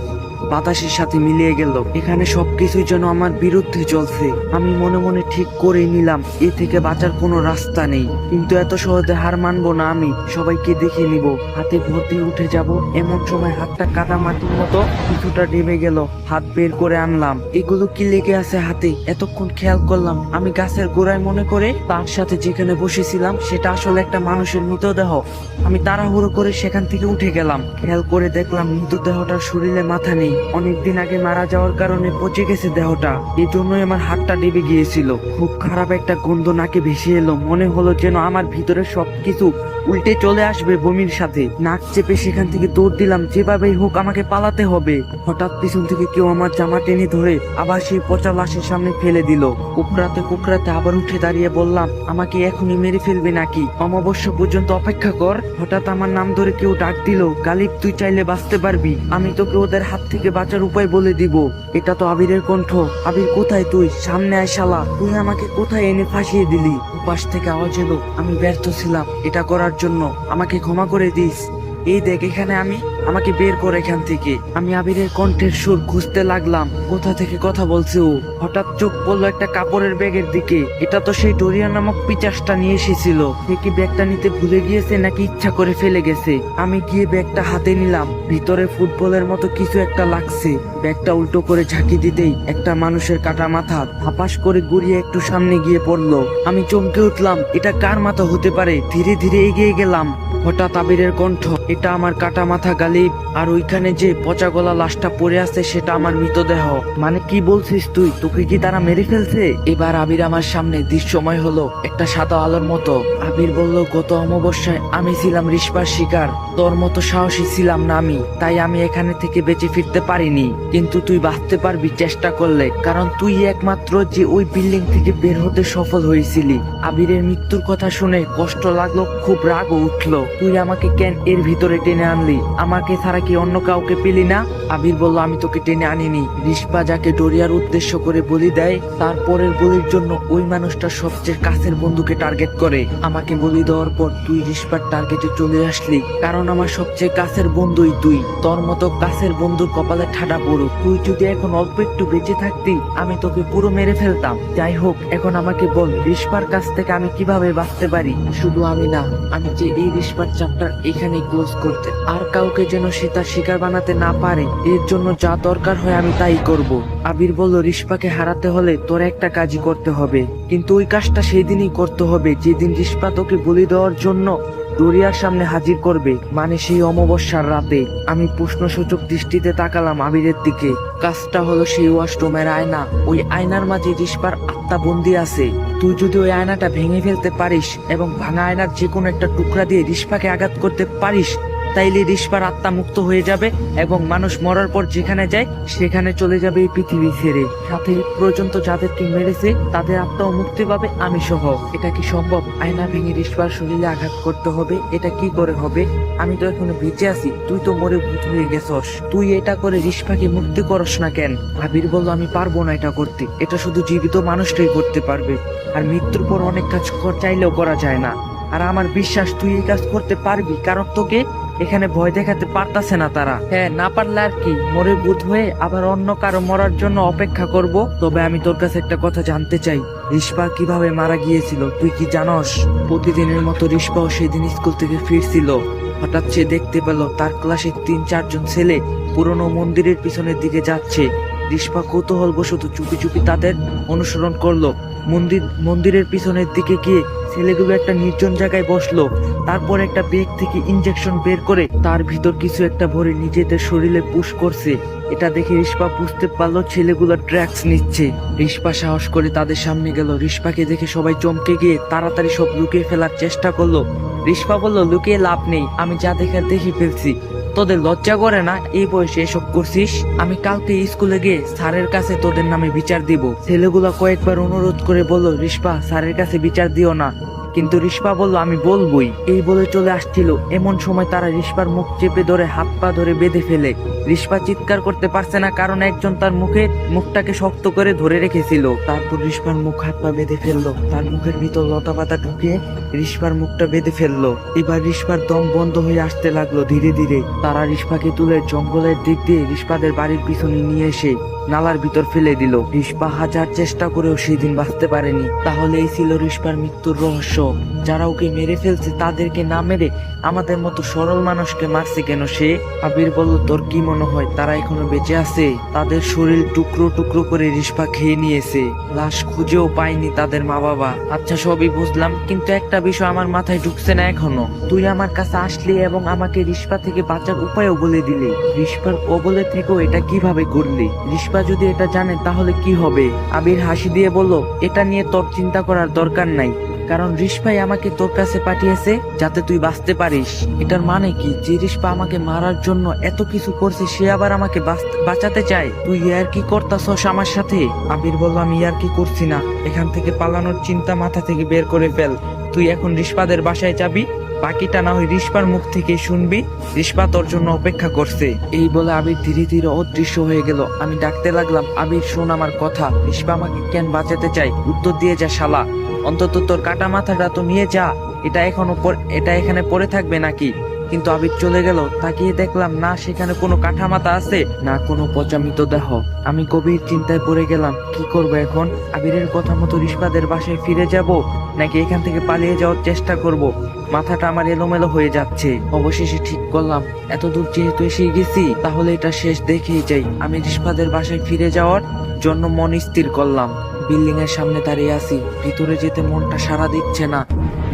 বাতাসের সাথে মিলিয়ে গেল। এখানে সবকিছুই যেন আমার বিরুদ্ধে চলছে। আমি মনে মনে ঠিক করে নিলাম এ থেকে বাঁচার কোনো রাস্তা নেই। কিন্তু এত সহজে হার মানবো না আমি। সবাইকে দেখে নিব, হাতে ভর্তি উঠে যাব। এমন সময় হাতটা কাদা মাটির মতো কিছুটা ডেবে গেল। হাত বের করে আনলাম। এগুলো কি লেগে আছে হাতে? এতক্ষণ খেয়াল করলাম আমি গাছের গোড়ায় মনে করে তার সাথে যেখানে বসেছিলাম সেটা আসলে একটা মানুষের মৃতদেহ। আমি তাড়াহুড়ো করে সেখান থেকে উঠে গেলাম। খেয়াল করে দেখলাম মৃতদেহটার শরীরে মাথা নেই। অনেকদিন আগে মারা যাওয়ার কারণে পচে গেছে দেহটা। এই জন্যই আমার হাতটা ডেবে গিয়েছিল। খুব খারাপ একটা গন্ধ নাকে ভেসে এলো। মনে হলো যেন আমার ভিতরে সবকিছু উল্টে চলে আসবে বমির সাথে। নাক চেপে সেখান থেকে দৌড় দিলাম। যেভাবেই হোক আমাকে পালাতে হবে। হঠাৎ পিছন থেকে কেউ আমার জামা টেনে ধরে আবার সেই পচা লাশের সামনে ফেলে দিল। কুকরাতে কুকরাতে আবার উঠে দাঁড়িয়ে বললাম, আমাকে এখনই মেরে ফেলবে নাকি? অমাবস্যা পর্যন্ত অপেক্ষা কর। হঠাৎ আমার নাম ধরে কেউ ডাক দিল, গালিব তুই চাইলে বাঁচতে পারবি। আমি তোকে ওদের হাত থেকে বাঁচার উপায় বলে দিব। এটা তো আবিরের কণ্ঠ। আবির কোথায় তুই? সামনে আয় শালা। তুই আমাকে কোথায় এনে ফাঁসিয়ে দিলি? উপাস থেকে আওয়াজ এলো, আমি ব্যর্থ ছিলাম এটা করার জন্য, আমাকে ক্ষমা করে দিস। এই দেখ এখানে আমি, আমাকে বের কর এখান থেকে। আমি আবিরের কণ্ঠের সুর খুঁজতে লাগলাম, কোথা থেকে কথা বলছে ও। হঠাৎ চোখ পড়লো একটা কাপড়ের ব্যাগের দিকে। এটা তো সেই ডোরিয়া নামক পিচাসটা নিয়ে এসেছিল। সে কি ব্যাগটা নিতে ভুলে গিয়েছে নাকি ইচ্ছা করে ফেলে গেছে? আমি গিয়ে ব্যাগটা হাতে নিলাম। ভিতরে ফুটবলের মতো কিছু একটা লাগছে। ব্যাগটা উল্টো করে ঝাঁকি দিতেই একটা মানুষের কাটা মাথা হাপাস করে গুড়িয়ে একটু সামনে গিয়ে পড়লো। আমি চমকে উঠলাম, এটা কার মাথা হতে পারে? ধীরে ধীরে এগিয়ে গেলাম। হঠাৎ আবিরের কণ্ঠ, এটা আমার কাটা মাথা গালিব খালি, আর ওইখানে যে পচা গলা লাশটা পড়ে আছে সেটা আমার মৃতদেহ। মানে কি বলছিস তুই? তোকে কি তারা মেরে ফেলছে? এবার আবির আমার সামনে দৃশ্যময় হলো একটা সাদা আলোর মতো। আবির বলল, গত অমাবস্যায় আমি ছিলাম রিস্পার শিকার, তোর মতো সাহসী ছিলাম না আমি, তাই আমি এখানে থেকে বেঁচে ফিরতে পারিনি। কিন্তু তুই বাঁচতে পারবি চেষ্টা করলে, কারণ তুই একমাত্র যে ওই বিল্ডিং থেকে বের হতে সফল হয়েছিলি। আবিরের মৃত্যুর কথা শুনে কষ্ট লাগলো, খুব রাগও উঠলো। তুই আমাকে কেন এর ভিতরে টেনে আনলি? আমাকে ছাড়া কি অন্য কাউকে পেলি না? আবির বলল, আমি তোকে টেনে আনিনি। রিস্পা যাকে ডরিয়ার উদ্দেশ্য করে বলি দেয়, তারপরের বলির জন্য ওই মানুষটা সবচেয়ে কাছের বন্ধুকে টার্গেট করে। আমাকে বলি দেওয়ার পর তুই রিস্পার টার্গেটে চলে আসলি, কারণ আমার সবচেয়ে কাছের বন্ধুই তুই। তোর মতো কাছের বন্ধুর কপালে ঠাডা পড়ুক। তুই যদি এখন অল্প একটু বেঁচে থাকতি, আমি তোকে পুরো মেরে ফেলতাম। যাই হোক, এখন আমাকে বল, রিস্পার কাছ থেকে আমি কিভাবে বাঁচতে পারি? শুধু আমি না, আমি যে এই রিস্পার চ্যাপ্টার এখানেই ক্লোজ করতে, আর কাউকে যেন সে তার শিকার বানাতে না পারে, এর জন্য যা দরকার হয় আমি তাই করব। আবির বলল, রিস্পাকে হারাতে হলে তোর একটা কাজই করতে হবে, কিন্তু ওই কাজটা সেই দিনই করতে হবে যেদিন রিস্পা তোকে বলি দেওয়ার জন্য ডরিয়ার সামনে হাজির করবে, মানে সেই অমাবস্যার রাতে। আমি প্রশ্নসূচক দৃষ্টিতে তাকালাম আবিরের দিকে। কাজটা হলো সেই ওয়াশরুমের আয়না, ওই আয়নার মাঝে রিস্পার আত্মা বন্দি আছে। তুই যদি ওই আয়নাটা ভেঙে ফেলতে পারিস এবং ভাঙা আয়নার যে কোনো একটা টুকরা দিয়ে রিস্পাকে আঘাত করতে পারিস, তাইলে রিস্পার আত্মা মুক্ত হয়ে যাবে এবং মানুষ মরার পর যেখানে যায় সেখানে চলে যাবে এই পৃথিবী ছেড়ে। সাথে এই পর্যন্ত যাদেরকে মেরেছে তাদের আত্মাও মুক্তি পাবে, আমি সহ। এটা কি সম্ভব? আয়না ভেঙে রিস্পার শরীরে আঘাত করতে হবে? এটা কি করে হবে? আমি তো এখনো বেঁচে আছি, তুই তো মরে ভূত হয়ে গেছস। তুই এটা করে রিস্পাকে মুক্তি করস না কেন? আবির বলল, আমি পারবো না এটা করতে, এটা শুধু জীবিত মানুষটাই করতে পারবে, আর মৃত্যুর পর অনেক কাজ চাইলেও করা যায় না। আর আমার বিশ্বাস তুই এই কাজ করতে পারবি, কারণ তোকে এখানে ভয় দেখাতে পারতাছে না তারা। হ্যাঁ, না পারলে আর কি, মরে ভূত হয়ে আবার অন্য কারো মরার জন্য অপেক্ষা করব। তবে আমি তোর কাছে একটা কথা জানতে চাই, রিস্পা কিভাবে মারা গিয়েছিল তুই কি জানস? প্রতিদিনের মতো রিস্পাও সেদিন স্কুল থেকে ফিরছিল, হঠাৎ সে দেখতে পেল তার ক্লাসের 3-4 জন ছেলে পুরনো মন্দিরের পিছনের দিকে যাচ্ছে। রিস্পা কৌতূহলবশত চুপি চুপি তাদের অনুসরণ করলো। মন্দিরের পিছনের দিকে গিয়ে ছেলেগুলো একটা নির্জন জায়গায় বসলো। তারপর একটা ব্যাগ থেকে ইনজেকশন বের করে তার ভিতর কিছু একটা ভরে নিজেদের শরীরে পুশ করছে। এটা দেখে রিস্পা বুঝতে পারলো ছেলেগুলো ড্রাগস নিচ্ছে। রিস্পা সাহস করে তাদের সামনে গেল। রিস্পাকে দেখে সবাই চমকে গিয়ে তাড়াতাড়ি সব লুকিয়ে ফেলার চেষ্টা করলো। রিস্পা বলল, লুকিয়ে লাভ নেই, আমি যা দেখার দেখে ফেলছি। তোদের লজ্জা করে না এই বয়সে এসব করছিস? আমি কালকে স্কুলে গিয়ে স্যারের কাছে তোদের নামে বিচার দিব। ছেলেগুলা কয়েকবার অনুরোধ করে বলল, রিস্পা স্যারের কাছে বিচার দিও না। কিন্তু রিস্পা বলল, আমি বলবই। এই বলে চলে আসছিল, এমন সময় তারা রিস্পার মুখ চেপে ধরে হাত পা ধরে বেঁধে ফেলে। রিস্পা চিৎকার করতে পারছে না, কারণ একজন তার মুখটাকে শক্ত করে ধরে রেখেছিল। তারপর রিস্পার মুখ হাত পা বেঁধে ফেললো, তার মুখের ভিতর লতা পাতা ঢুকিয়ে রিস্পার মুখটা বেঁধে ফেললো। এবার রিস্পার দম বন্ধ হয়ে আসতে লাগলো ধীরে ধীরে। তারা রিস্পাকে তুলে জঙ্গলের দিক দিয়ে রিস্পাদের বাড়ির পিছনে নিয়ে এসে নালার ভিতর ফেলে দিল। রিস্পা হাজার চেষ্টা করেও সেদিন বাঁচতে পারেনি। তাহলে এই ছিল রিস্পার মৃত্যুর রহস্য। যারা ওকে মেরে ফেলছে তাদেরকে না মেরে আমাদের মতো সরল মানুষকে মারছে কেন সে? আবির বলল, তোর কি মনে হয় তারা এখনো বেঁচে আছে? তাদের শরীর টুকরো টুকরো করে রিস্পা খেয়ে নিয়েছে, লাশ খুঁজেও পায়নি তাদের মা বাবা। আচ্ছা, সবই বুঝলাম, কিন্তু একটা বিষয় আমার মাথায় ঢুকছে না এখনো। তুই আমার কাছে আসলি এবং আমাকে রিস্পা থেকে বাঁচার উপায়ও বলে দিলি। রিস্পার কবলে থেকেও এটা কিভাবে করলি? রিস্পা যদি এটা জানে তাহলে কি হবে? আবির হাসি দিয়ে বলল, এটা নিয়ে তোর চিন্তা করার দরকার নাই, কারণ রিস্পাই আমাকে তোর কাছে পাঠিয়েছে যাতে তুই বাঁচতে পারিস। এটার মানে কি, যে রিস্পা আমাকে মারার জন্য এত কিছু করছে সে আবার আমাকে বাঁচাতে চায়? তুই ইয়ার কি করতাছস আমার সাথে? আবির বলল, আমি ইয়ার কি করছি না, এখান থেকে পালানোর চিন্তা মাথা থেকে বের করে ফেল। তুই এখন রিস্পাদের বাসায় যাবি, বাকিটা না হয় রিস্পার মুখ থেকে শুনবি। রিস্পা তোর জন্য অপেক্ষা করছে। এই বলে আবির ধীরে ধীরে অদৃশ্য হয়ে গেল। আমি ডাকতে লাগলাম, আবির শোন আমার কথা, রিস্পা আমাকে কেন বাঁচাতে চাই? উত্তর দিয়ে যা শালা, অন্তত তোর কাটা মাথাটা তো নিয়ে যা। এটা এখানে পড়ে থাকবে নাকি? কিন্তু আবির চলে গেল। তাকিয়ে দেখলাম না সেখানে কোনো কাটা মাথা আছে, না কোনো পচা মৃতদেহ। আমি গভীর চিন্তায় পড়ে গেলাম, কি করব এখন? আবিরের কথা মতো রিস্পাদের বাসায় ফিরে যাব, নাকি এখান থেকে পালিয়ে যাওয়ার চেষ্টা করব? মাথাটা আমার এলোমেলো হয়ে যাচ্ছে। অবশেষে ঠিক করলাম, এত দূর যেহেতু এসে গেছি, তাহলে এটা শেষ দেখেই যাই। আমি রিস্পাদের বাসায় ফিরে যাওয়ার জন্য মন স্থির করলাম। বিল্ডিং এর সামনে দাঁড়িয়ে আছি, ভিতরে যেতে মনটা সাড়া দিচ্ছে না।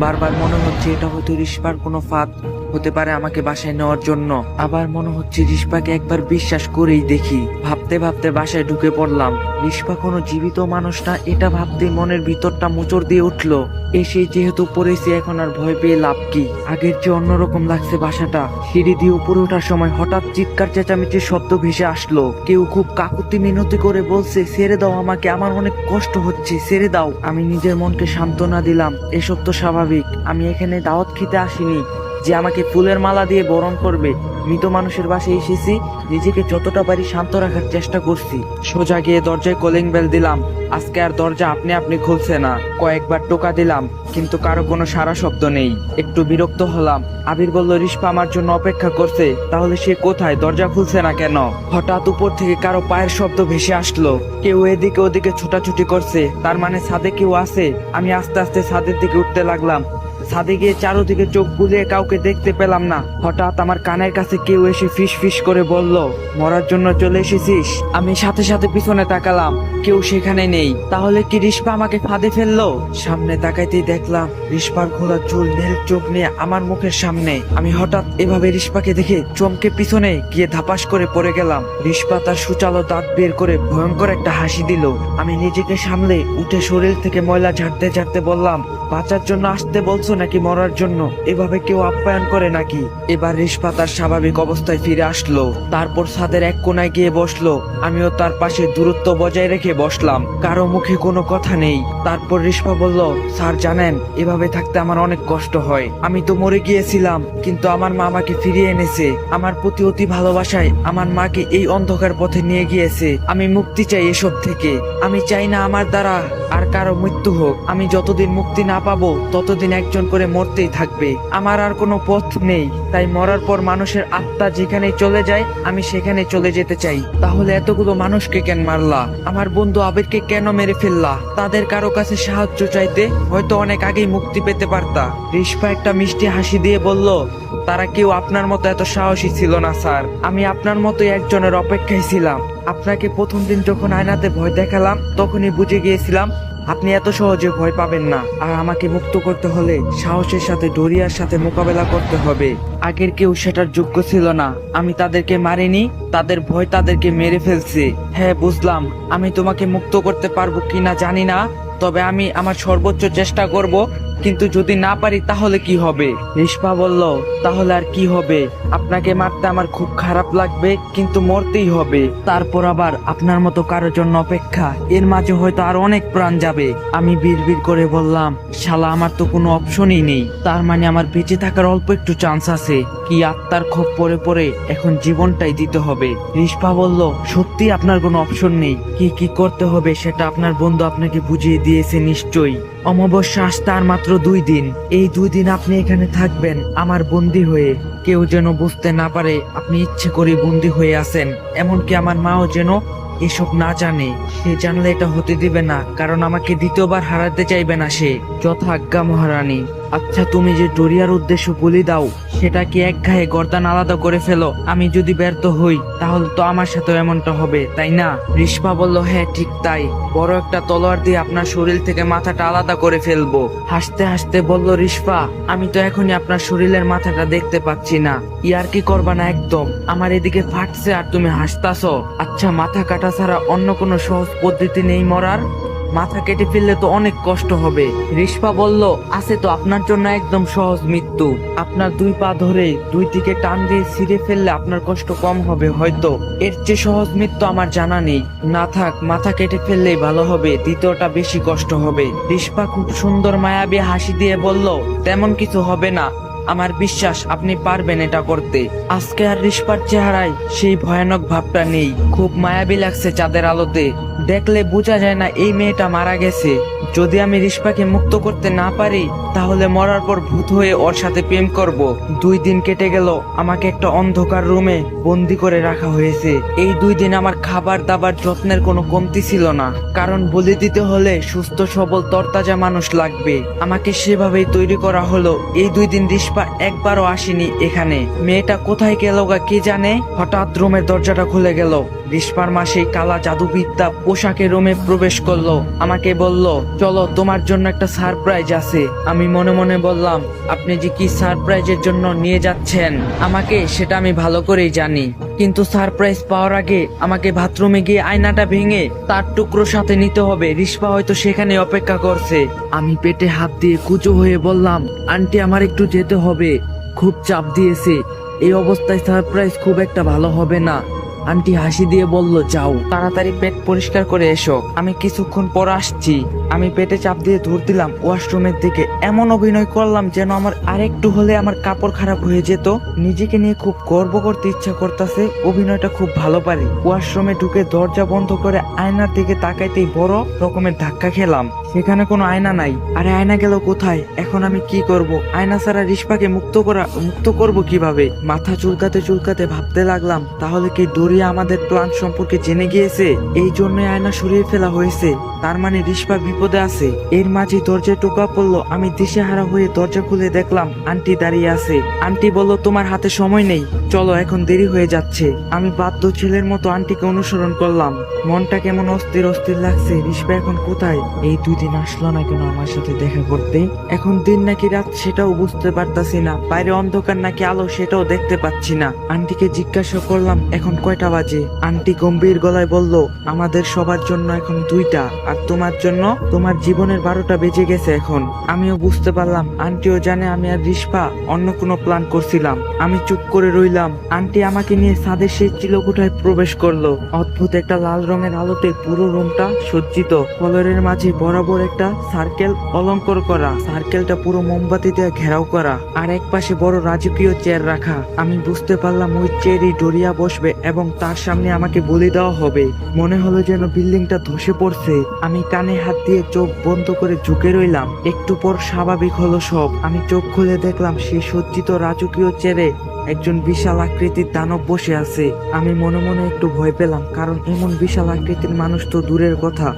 বারবার মনে হচ্ছে এটা হয়তো রিস্পার কোনো ফাঁদ। হতে পারে আমাকে বাসায় নেওয়ার জন্য। আবার মনে হচ্ছে রিস্পাকে একবার বিশ্বাস করেই দেখি। ভাবতে ভাবতে বাসায় ঢুকে পড়লাম। রিস্পা কোনো জীবিত মানুষ না, এটা ভাবতেই মনের ভিতরটা মোচড় দিয়ে উঠলো। এসে যেহেতু পড়েছি, এখন আর ভয় পেয়ে লাভ কি। আগের চেয়ে অন্যরকম লাগছে বাসাটা। সিঁড়ি দিয়ে উপরে ওঠার সময় হঠাৎ চিৎকার চেঁচামেচির শব্দ ভেসে আসলো। কেউ খুব কাকুতি মিনতি করে বলছে, ছেড়ে দাও আমাকে, আমার অনেক কষ্ট হচ্ছে, ছেড়ে দাও। আমি নিজের মনকে সান্ত্বনা দিলাম, এসব তো স্বাভাবিক। আমি এখানে দাওয়াত খেতে আসিনি যে আমাকে ফুলের মালা দিয়ে বরণ করবে। মৃত মানুষের বাসায় এসেছি, নিজেকে যতটা পারি শান্ত রাখার চেষ্টা করছি। সোজা গিয়ে দরজায় কলিং বেল দিলাম। আজকে আর দরজা আপনি আপনি খুলছে না। কয়েকবার টোকা দিলাম, কিন্তু কারো কোনো সারা শব্দ নেই। একটু বিরক্ত হলাম। আবির বলল, রিস্পা আমার জন্য অপেক্ষা করছে, তাহলে সে কোথায়, দরজা খুলছে না কেন? হঠাৎ উপর থেকে কারো পায়ের শব্দ ভেসে আসলো। কেউ এদিকে ওদিকে ছোটাছুটি করছে, তার মানে ছাদে কেউ আছে। আমি আস্তে আস্তে ছাদের দিকে উঠতে লাগলাম। ছাদে গিয়ে চারোদিকে চোখ বুলিয়ে কাউকে দেখতে পেলাম না। হঠাৎ আমার কানের কাছে কেউ এসে ফিস ফিস করে বলল, মরার জন্য চলে এসেছিস? আমি সাথে সাথে পিছনে তাকালাম, কেউ সেখানে নেই। তাহলে কি রিস্পা আমাকে ফাঁদে ফেললো? সামনে তাকাইতেই দেখলাম রিস্পার ঘোরা চুল, নীল চোখ নিয়ে আমার মুখের সামনে। আমি হঠাৎ এভাবে রিস্পাকে দেখে চমকে পিছনে গিয়ে ধাপাস করে পড়ে গেলাম। রিস্পা তার সুচালো দাঁত বের করে ভয়ঙ্কর একটা হাসি দিল। আমি নিজেকে সামলে উঠে শরীর থেকে ময়লা ঝাড়তে ঝাড়তে বললাম, বাঁচার জন্য আসতে বলছো নাকি মরার জন্য? এভাবে কেউ আপ্যায়ন করে নাকি? এবার রিস্পা তার স্বাভাবিক অবস্থায় ফিরে আসলো। তারপর ছাদের এক কোনায় গিয়ে বসলো। আমিও তার পাশে দূরত্ব বজায় রেখে বসলাম। কারো মুখে কোনো কথা নেই। তারপর রিস্পা বলল, স্যার জানেন, এভাবে থাকতে আমার অনেক কষ্ট হয়। আমি তো মরে গিয়েছিলাম, কিন্তু আমার মা আমাকে ফিরিয়ে এনেছে। আমার প্রতি অতি ভালোবাসায় আমার মাকে এই অন্ধকার পথে নিয়ে গিয়েছে। আমি মুক্তি চাই এসব থেকে। আমি চাই না আমার দ্বারা আর কারো মৃত্যু হোক। আমি যতদিন মুক্তি না পাবো, ততদিন একজন করে মরতেই থাকবে। আমার আর কোনো পথ নেই। তাই মরার পর মানুষের আত্মা যেখানে চলে যায়, আমি সেখানে চলে যেতে চাই। তাহলে এতগুলো মানুষকে কেন মারলা? আমার বন্ধু আবিরকে কেন মেরে ফেললা? তাদের কারো কাছে সাহায্য চাইতে হয়তো অনেক আগেই মুক্তি পেতে পারতা। রিস্পা একটা মিষ্টি হাসি দিয়ে বলল, তারা কেউ আপনার মতো এত সাহসী ছিল না স্যার। আমি আপনার মতোই একজনের অপেক্ষায় ছিলাম। আপনাকে প্রথম দিন যখন আয়নাতে ভয় দেখালাম, তখনই বুঝে গিয়েছিলাম আপনি এত সহজে ভয় পাবেন না। আর আমাকে মুক্ত করতে হলে সাহসের সাথে ডরিয়ার সাথে মোকাবেলা করতে হবে। আগের কেউ সেটার যোগ্য ছিল না। আমি তাদেরকে মারিনি, তাদের ভয় তাদেরকে মেরে ফেলছে। হ্যাঁ বুঝলাম, আমি তোমাকে মুক্ত করতে পারবো কিনা জানি না, তবে আমি আমার সর্বোচ্চ চেষ্টা করব। কিন্তু যদি না পারি তাহলে কি হবে? রিস্পা বলল, তাহলে আর কি হবে? আপনাকে মারতে আমার খুব খারাপ লাগবে, কিন্তু মরতেই হবে। তারপর আবার আপনার মতো কারোর জন্য অপেক্ষা, এর মাঝে হয়তো আর অনেক প্রাণ যাবে। আমি বিড়বিড় করে বললাম, শালা আমার তো কোনো অপশনই নেই। তার মানে আমার বেঁচে থাকার অল্প একটু চান্স আছে। কি আত্মার খোপ পরে পরে এখন জীবনটাই দিতে হবে। রিস্পা বলল, সত্যি আপনার কোনো অপশন নেই? কি কি করতে হবে সেটা আপনার বন্ধু আপনাকে বুঝিয়ে দিয়েছে নিশ্চয়ই। অমাবস্যা আসতে আর মাত্র 2 দিন। এই 2 দিন আপনি এখানে থাকবেন আমার বন্দী হয়ে। কেউ যেন বুঝতে না পারে আপনি ইচ্ছে করে বন্দী হয়ে আছেন। এমনকি আমার মাও যেন এসব না জানে। সে জানলে এটা হতে দিবে না, কারণ আমাকে দ্বিতীয়বার হারাতে চাইবে না সে। যথাজ্ঞা মহারানী। আচ্ছা, তুমি যে ডরিয়ার উদ্দেশ্য বলি দাও, সেটা কি এক ঘায়ে গর্দান আলাদা করে ফেলো? আমি যদি ব্যর্থ হই তাহলে তো আমার সাথে এমনটা হবে, তাই না? রিস্পা বলল, হ্যাঁ ঠিক তাই। বড় একটা তলোয়ার দিয়ে আপনার শরীর থেকে মাথাটা আলাদা করে ফেলবো। হাসতে হাসতে বলল রিস্পা, আমি তো এখনই আপনার শরীরের মাথাটা দেখতে পাচ্ছি না। ইয়ার কি করবা না একদম? আমার এদিকে ফাটছে আর তুমি হাসতাছো। আচ্ছা, মাথা কাটা ছাড়া অন্য কোনো সহজ পদ্ধতি নেই মরার? মাথা কেটে ফেললে তো অনেক কষ্ট হবে। রিস্পা বলল, আছে তো, আপনার জন্য একদম সহজ মৃত্যু। আপনার 2 পা ধরে 2 দিকে টান দিয়ে ছিঁড়ে ফেললে আপনার কষ্ট কম হবে হয়তো। এর চেয়ে সহজ মৃত্যু আমার জানা নেই। না থাক, মাথা কেটে ফেললেই ভালো হবে, দ্বিতীয়টা বেশি কষ্ট হবে। রিস্পা খুব সুন্দর মায়াবী হাসি দিয়ে বলল, তেমন কিছু হবে না, আমার বিশ্বাস আপনি পারবেন এটা করতে। আজকে আর রিস্পার চেহারায় সেই ভয়ানক ভাবটা নেই। খুব মায়াবী লাগছে চাঁদের আলোতে। দেখলে বোঝা যায় না এই মেয়েটা মারা গেছে। যদি আমি রিস্পাকে মুক্ত করতে না পারি, তাহলে মরার পর ভূত হয়ে ওর সাথে প্রেম করব। 2 দিন কেটে গেল, আমাকে একটা অন্ধকার রুমে বন্দি করে রাখা হয়েছে। এই 2 দিন আমার খাবার দাবার যত্নের কোনো কমতি ছিল না, কারণ বলি দিতে হলে সুস্থ সবল তরতাজা মানুষ লাগবে। আমাকে সেভাবেই তৈরি করা হলো। এই 2 দিন রিস্পা একবারও আসেনি এখানে। মেয়েটা কোথায় গেল গা কে জানে। হঠাৎ রুমের দরজাটা খুলে গেল। রিস্পার মা সেই কালা জাদুবিদ্যা পোশাকের রুমে প্রবেশ করলো। আমাকে বলল, চলো তোমার জন্য একটা সারপ্রাইজ আছে। আমি মনে মনে বললাম, আপনি যে কি সারপ্রাইজের জন্য নিয়ে যাচ্ছেন আমাকে সেটা আমি ভালো করেই জানি, কিন্তু সারপ্রাইজ পাওয়ার আগে আমাকে বাথরুমে গিয়ে আয়নাটা ভেঙে তার টুকরো সাথে নিতে হবে। রিস্পা হয়তো সেখানে অপেক্ষা করছে। আমি পেটে হাত দিয়ে কুচো হয়ে বললাম, আন্টি আমার একটু যেতে হবে, খুব চাপ দিয়েছে, এই অবস্থায় সারপ্রাইজ খুব একটা ভালো হবে না। আন্টি হাসি দিয়ে বলল, যাও তাড়াতাড়ি পেট পরিষ্কার করে এসো, আমি কিছুক্ষণ পর আসছি। আমি পেটে চাপ দিয়ে দৌড় দিলাম ওয়াশরুমের দিকে। এমন অভিনয় করলাম যেন আমার আরেকটু হলে আমার কাপড় খারাপ হয়ে যেত। নিজেকে নিয়ে খুব গর্ব করতে ইচ্ছা করতেছে, অভিনয়টা খুব ভালো পারি। ওয়াশরুমে ঢুকে দরজা বন্ধ করে আয়নার দিকে তাকাইতেই বড় রকমের ধাক্কা খেলাম। সেখানে কোনো আয়না নাই। আরে আয়না গেল কোথায়? এখন আমি কি করব? আয়না ছাড়া রিস্পাকে মুক্ত করব কিভাবে? মাথা চুলকাতে চুলকাতে ভাবতে লাগলাম, তাহলে কি ডোরিয়া আমাদের প্ল্যান সম্পর্কে জেনে গিয়েছে? এই জন্যই আয়না সরিয়ে ফেলা হয়েছে। তার মানে রিস্পা বিপদে আছে। এর মাঝে দরজায় টোকা পড়লো। আমি দিশেহারা হয়ে দরজা খুলে দেখলাম আন্টি দাঁড়িয়ে আছে। আন্টি বলল, তোমার হাতে সময় নেই, চলো এখন দেরি হয়ে যাচ্ছে। আমি বাধ্য ছেলের মতো আন্টিকে অনুসরণ করলাম। মনটা কেমন অস্থির অস্থির লাগছে। রিস্পা এখন কোথায়? এই 2 দিন আসলো না কেন আমার সাথে দেখা করতে? এখন দিন নাকি রাত সেটাও বুঝতে পারতাছি না। বাইরে অন্ধকার নাকি আলো সেটাও দেখতে পাচ্ছি না। আন্টিকে জিজ্ঞাসা করলাম এখন কয়টা বাজে। আন্টি গম্ভীর গলায় বলল, আমাদের সবার জন্য এখন 2টা, আর তোমার জন্য তোমার জীবনের 12টা বেজে গেছে এখন। আমিও বুঝতে পারলাম আন্টিও জানে আমি আর রিস্পা অন্য কোনো প্ল্যান করছিলাম। আমি চুপ করে রইলাম। আন্টি আমাকে নিয়ে ছাদের সেই চিলেকোঠায় প্রবেশ করলো। অদ্ভুত একটা লাল রঙের আলোতে পুরো রুমটা সজ্জিত। কলরের মাঝে বরাবর একটা সার্কেল অলংকর করা। সার্কেলটা পুরো মোমবাতি দিয়ে ঘেরাও করা, আর এক পাশে বড় রাজকীয় চেয়ার রাখা। আমি বুঝতে পারলাম ওই চেয়ারই ডোরিয়া বসবে এবং তার সামনে আমাকে বলি দেওয়া হবে। মনে হলো যেন বিল্ডিংটা ধসে পড়ছে। আমি কানে হাত দিয়ে চোখ বন্ধ করে ঝুঁকে রইলাম। একটু পর স্বাভাবিক হলো সব। আমি চোখ খুলে দেখলাম সেই সজ্জিত রাজকীয় চেয়ারে একজন বিশাল আকৃতির দানব বসে আছে। আমি মনে মনে একটু ভয় পেলাম, কারণ এমন বিশাল আকৃতির মানুষ তো দূরের কথা,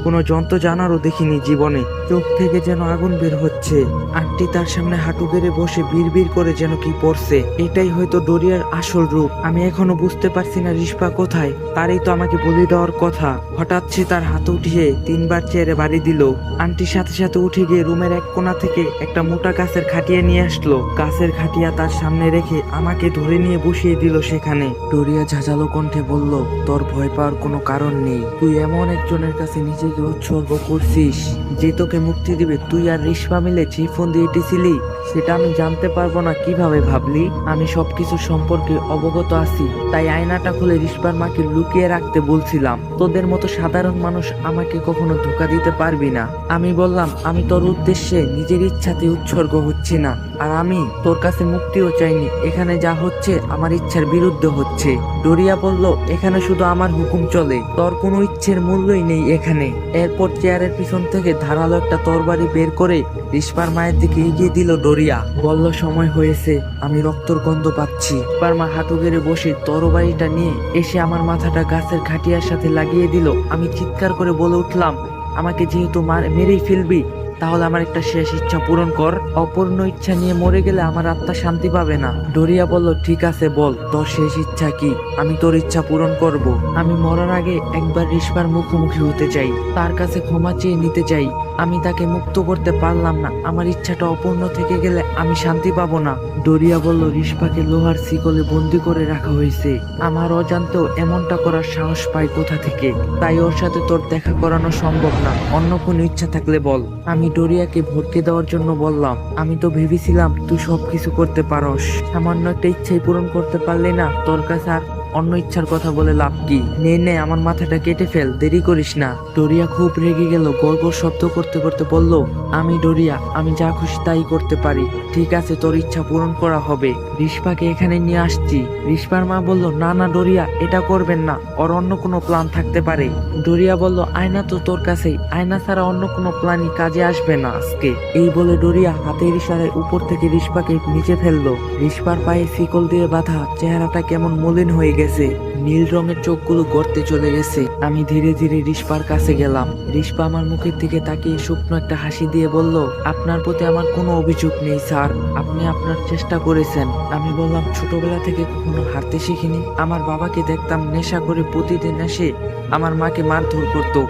কোনো জন্তু জানারও দেখিনি জীবনে। চোখ থেকে যেন আগুন বের হচ্ছে। আন্টি তার সামনে হাঁটু গেড়ে বসে বিড়বিড় করে যেন কি পড়ছে। এটাই হয়তো ডোরিয়ার আসল রূপ। আমি এখনো বুঝতে পারছি না রিস্পা কোথায়। তারই তো আমাকে বলি দেওয়ার কথা। হঠাৎ সে তার হাত উঠিয়ে 3বার চেয়ারে বাড়ি দিল। আন্টির সাথে সাথে উঠে গিয়ে রুমের এক কোণা থেকে একটা মোটা গাছের খাটিয়া নিয়ে আসলো। গাছের খাটিয়া তার সামনে রেখে আমাকে ধরে নিয়ে বসিয়ে দিল সেখানে। ডোরিয়া ঝাঁঝালো কণ্ঠে বলল, তোর ভয় পাওয়ার কোনো কারণ নেই। তুই এমন একজনের কাছে নিজেকে উৎসর্গ করছিস যে তোকে মুক্তি দিবে। তুই আর রিস্পা মিলে যে ফোন দিয়ে এঁটেছিলি সেটা আমি জানতে পারবো না কিভাবে ভাবলি? আমি সবকিছু সম্পর্কে অবগত আছি, তাই আয়নাটা খুলে রিস্পার মাকে লুকিয়ে রাখতে বলছিলাম। তোদের মতো সাধারণ মানুষ আমাকে কখনো ধোঁকা দিতে পারবি না। আমি বললাম, আমি তোর উদ্দেশ্যে নিজের ইচ্ছাতে উৎসর্গ হচ্ছি না, আর আমি তোর কাছে মুক্তিও চাইনি। এখানে যা হচ্ছে আমার ইচ্ছার বিরুদ্ধে হচ্ছে। ডোরিয়া বলল, এখানে শুধু আমার হুকুম চলে, তোর কোনো ইচ্ছের মূল্যই নেই এখানে। এরপর চেয়ারের পিছন থেকে ধারালো একটা তরবারি বের করে রিস্পার মায়ের দিকে এগিয়ে দিল ডোরিয়া। বলল, সময় হয়েছে, আমি রক্তর গন্ধ পাচ্ছি। রিস্পার মা হাঁটু গেড়ে বসে তরবারিটা নিয়ে এসে আমার মাথাটা গাছের খাটিয়ার সাথে লাগিয়ে দিল। আমি চিৎকার করে বলে উঠলাম, আমাকে যেহেতু মেরেই ফেলবি, তাহলে আমার একটা শেষ ইচ্ছা পূরণ কর। অপূর্ণ ইচ্ছা নিয়ে মরে গেলে আমার আত্মা শান্তি পাবে না। ডোরিয়া বলল, ঠিক আছে বল, তোর শেষ ইচ্ছা কি? আমি তোর ইচ্ছা পূরণ করব। আমি মরার আগে একবার রিস্পার মুখোমুখি হতে চাই, তার কাছে ক্ষমা চেয়ে নিতে চাই। আমি তাকে মুক্ত করতে পারলাম না, আমার ইচ্ছাটা অপূর্ণ থেকে গেলে আমি শান্তি পাবো না। ডোরিয়া বলল, রিস্পাকে লোহার শিকলে বন্দি করে রাখা হয়েছে। আমার অজান্তেও এমনটা করার সাহস পাই কোথা থেকে? তাই ওর সাথে তোর দেখা করানো সম্ভব না। অন্য কোনো ইচ্ছা থাকলে বল। আমি ডোরিয়াকে ভটকে দেওয়ার জন্য বললাম, আমি তো ভেবেছিলাম তুই সবকিছু করতে পারস, সামান্য একটা ইচ্ছাই পূরণ করতে পারলে না, তোর কাছে আর অন্য ইচ্ছার কথা বলে লাভ কি? নে আমার মাথাটা কেটে ফেল, দেরি করিস না। ডোরিয়া খুব রেগে গেল, গড় গড় শব্দ করতে করতে বলল, আমি ডোরিয়া, আমি যা খুশি তাই করতে পারি। ঠিক আছে, তোর ইচ্ছা পূরণ করা হবে। রিস্পাকে এখানে নিয়ে আসছি। রিস্পার মা বলল, না ডোরিয়া, এটা করবেন না, ওর অন্য কোনো প্ল্যান থাকতে পারে। ডোরিয়া বলল, আয়না তো তোর কাছেই, আয়না ছাড়া অন্য কোনো প্ল্যানই কাজে আসবে না আজকে। এই বলে ডোরিয়া হাতের ইশারায় উপর থেকে রিস্পাকে নিচে ফেললো। রিস্পার পায়ে শিকল দিয়ে বাঁধা চেহারাটা কেমন মলিন হয়ে গেছে, নীল রঙের চোখগুলো গর্তে চলে গেছে। আমি ধীরে ধীরে রিস্পার কাছে গেলাম। রিস্পা আমার মুখের দিকে তাকিয়ে শুকনো একটা হাসি দিয়ে বলল, আপনার প্রতি আমার কোনো অভিযোগ নেই স্যার, আপনি আপনার চেষ্টা করেছেন, আমি বললাম, ছোটবেলা থেকে কখনো হাঁটতে শিখিনি। আমার বাবাকে দেখতাম নেশা করে প্রতিদিন এসে আমার মাকে মারধর করতো।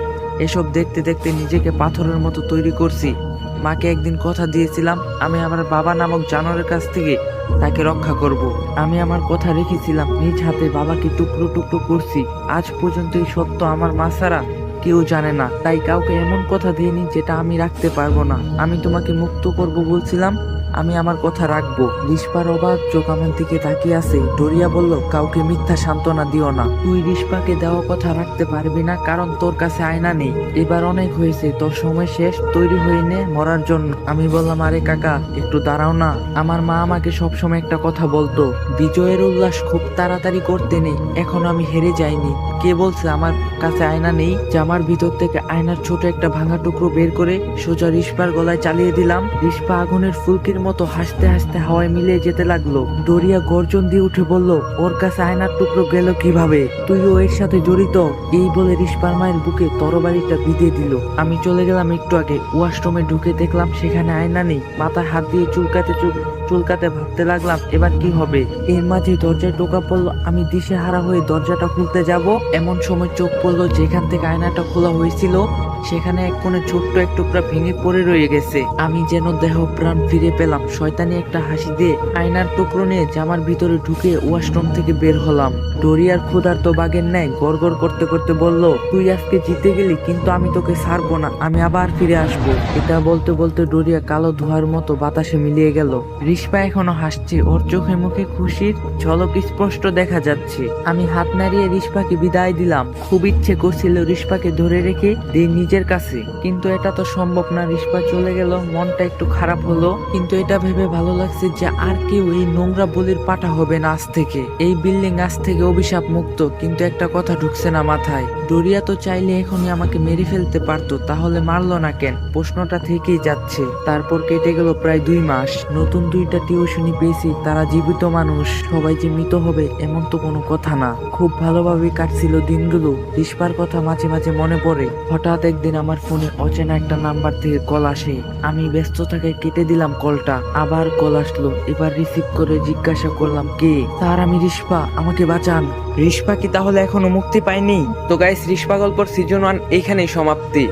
এসব দেখতে দেখতে নিজেকে পাথরের মতো তৈরি করছি। মাকে একদিন কথা দিয়েছিলাম, আমি আমার বাবা নামক জানোয়ারের কাছ থেকে তাকে রক্ষা করব। আমি আমার কথা রেখেছিলাম, নিজ হাতে বাবাকে টুকরো টুকরো করছি। আজ পর্যন্ত এই সত্য আমার মা ছাড়া কেউ জানে না, তাই কাউকে এমন কথা দিইনি যেটা আমি রাখতে পারবো না। আমি তোমাকে মুক্ত করব বলছিলাম, আমি আমার কথা রাখবো। রিস্পার অবাক চোখ আমার দিকে তাকিয়ে আছে। ডোরিয়া বলল, কাউকে মিথ্যা সান্ত্বনা দিও না। তুই রিস্পাকে দেওয়া কথা রাখতে পারবি না, কারণ তোর কাছে আয়না নেই। এবার অনেক হয়েছে, তোর সময় শেষ, তৈরি হয়ে নে মরার জন্য। আমি বললাম, আরে কাকা একটু দাঁড়াও না। আমার মা আমাকে সবসময় একটা কথা বলতো, বিজয়ের উল্লাস খুব তাড়াতাড়ি করতে নেই। এখন আমি হেরে যাইনি। কে বলছে আমার কাছে আয়না নেই? জামার ভিতর থেকে আয়নার ছোট একটা ভাঙা টুকরো বের করে সোজা রিস্পার গলায় চালিয়ে দিলাম। রিস্পা আগুনের ফুলকির মতো হাসতে হাসতে হাওয়ায় মিলিয়ে যেতে লাগলো। ডোরিয়া গর্জন দিয়ে উঠে বলল, ওর কাছে আয়নার টুকরো গেল কিভাবে? তুইও এর সাথে জড়িত? এই বলে রিস্পার মায়ের বুকে তরবারিটা বিঁধে দিল। আমি চলে গেলাম একটু আগে। ওয়াশরুমে ঢুকে দেখলাম সেখানে আয়না নেই। মাথায় হাত দিয়ে চুলকাতে ভাবতে লাগলাম এবার কি হবে। এর মাঝে দরজায় টোকা পড়লো। আমি দিশেহারা হয়ে দরজাটা খুলতে যাব, এমন সময় চোখ পড়লো যেখান থেকে আয়নাটা খোলা হয়েছিল সেখানে এক কোণে ছোট্ট এক টুকরা ভেঙে পড়ে রয়ে গেছে। আমি যেন দেহ প্রাণ ফিরে পেলাম। শয়তানি একটা হাসি দিয়ে আয়নার টুকরো নিয়ে জামার ভিতরে ঢুকে ওয়াশরুম থেকে বের হলাম। ডোরিয়ার ক্ষুধার্ত বাঘের ন্যায় গড়গড় করতে করতে বলল, তুই আজকে জিতে গেলি, কিন্তু আমি তোকে ছাড়বো না, আমি আবার ফিরে আসবো। এটা বলতে বলতে ডোরিয়া কালো ধোঁয়ার মতো বাতাসে মিলিয়ে গেল। রিস্পা এখনো হাসছে, ওর চোখে মুখে খুশির ঝলক স্পষ্ট দেখা যাচ্ছে। আমি হাত নাড়িয়ে রিস্পাকে বিদায় দিলাম। খুব ইচ্ছে করছিল রিস্পাকে ধরে রেখে দিয়ে নিজের কাছে, কিন্তু এটা তো সম্ভব না। রিস্পা চলে গেল, মনটা একটু খারাপ হলো, কিন্তু এটা ভেবে ভালো লাগছে যে আর কেউ এই নোংরা বলির পাঠা হবে না আজ থেকে। এই বিল্ডিং আজ থেকে অভিশাপ মুক্ত। কিন্তু একটা কথা ঢুকছে না মাথায়, ডোরিয়া তো চাইলে এখনই আমাকে মেরে ফেলতে পারতো, তাহলে মারলো না কেন? প্রশ্নটা থেকেই যাচ্ছে। তারপর কেটে গেল প্রায় 2 মাস। নতুন 2টা টিউশনি পেয়েছি, তারা জীবিত মানুষ। সবাই যে মৃত হবে এমন তো কোনো কথা না। খুব ভালোভাবে কাটছিল দিনগুলো। রিস্পার কথা মাঝে মাঝে মনে পড়ে। হঠাৎ একদিন আমার ফোনে অচেনা একটা নাম্বার থেকে কল আসে। আমি ব্যস্ত থাকায় কেটে দিলাম কলটা। আবার কল আসলো। এবার রিসিভ করে জিজ্ঞাসা করলাম, কে? স্যার, আমি রিস্পা, আমাকে বাঁচান। রিস্পা কি তাহলে এখনো মুক্তি পায়নি? তো গাইস, রিস্পা গল্পর সিজন 1 এইখানেই সমাপ্তি।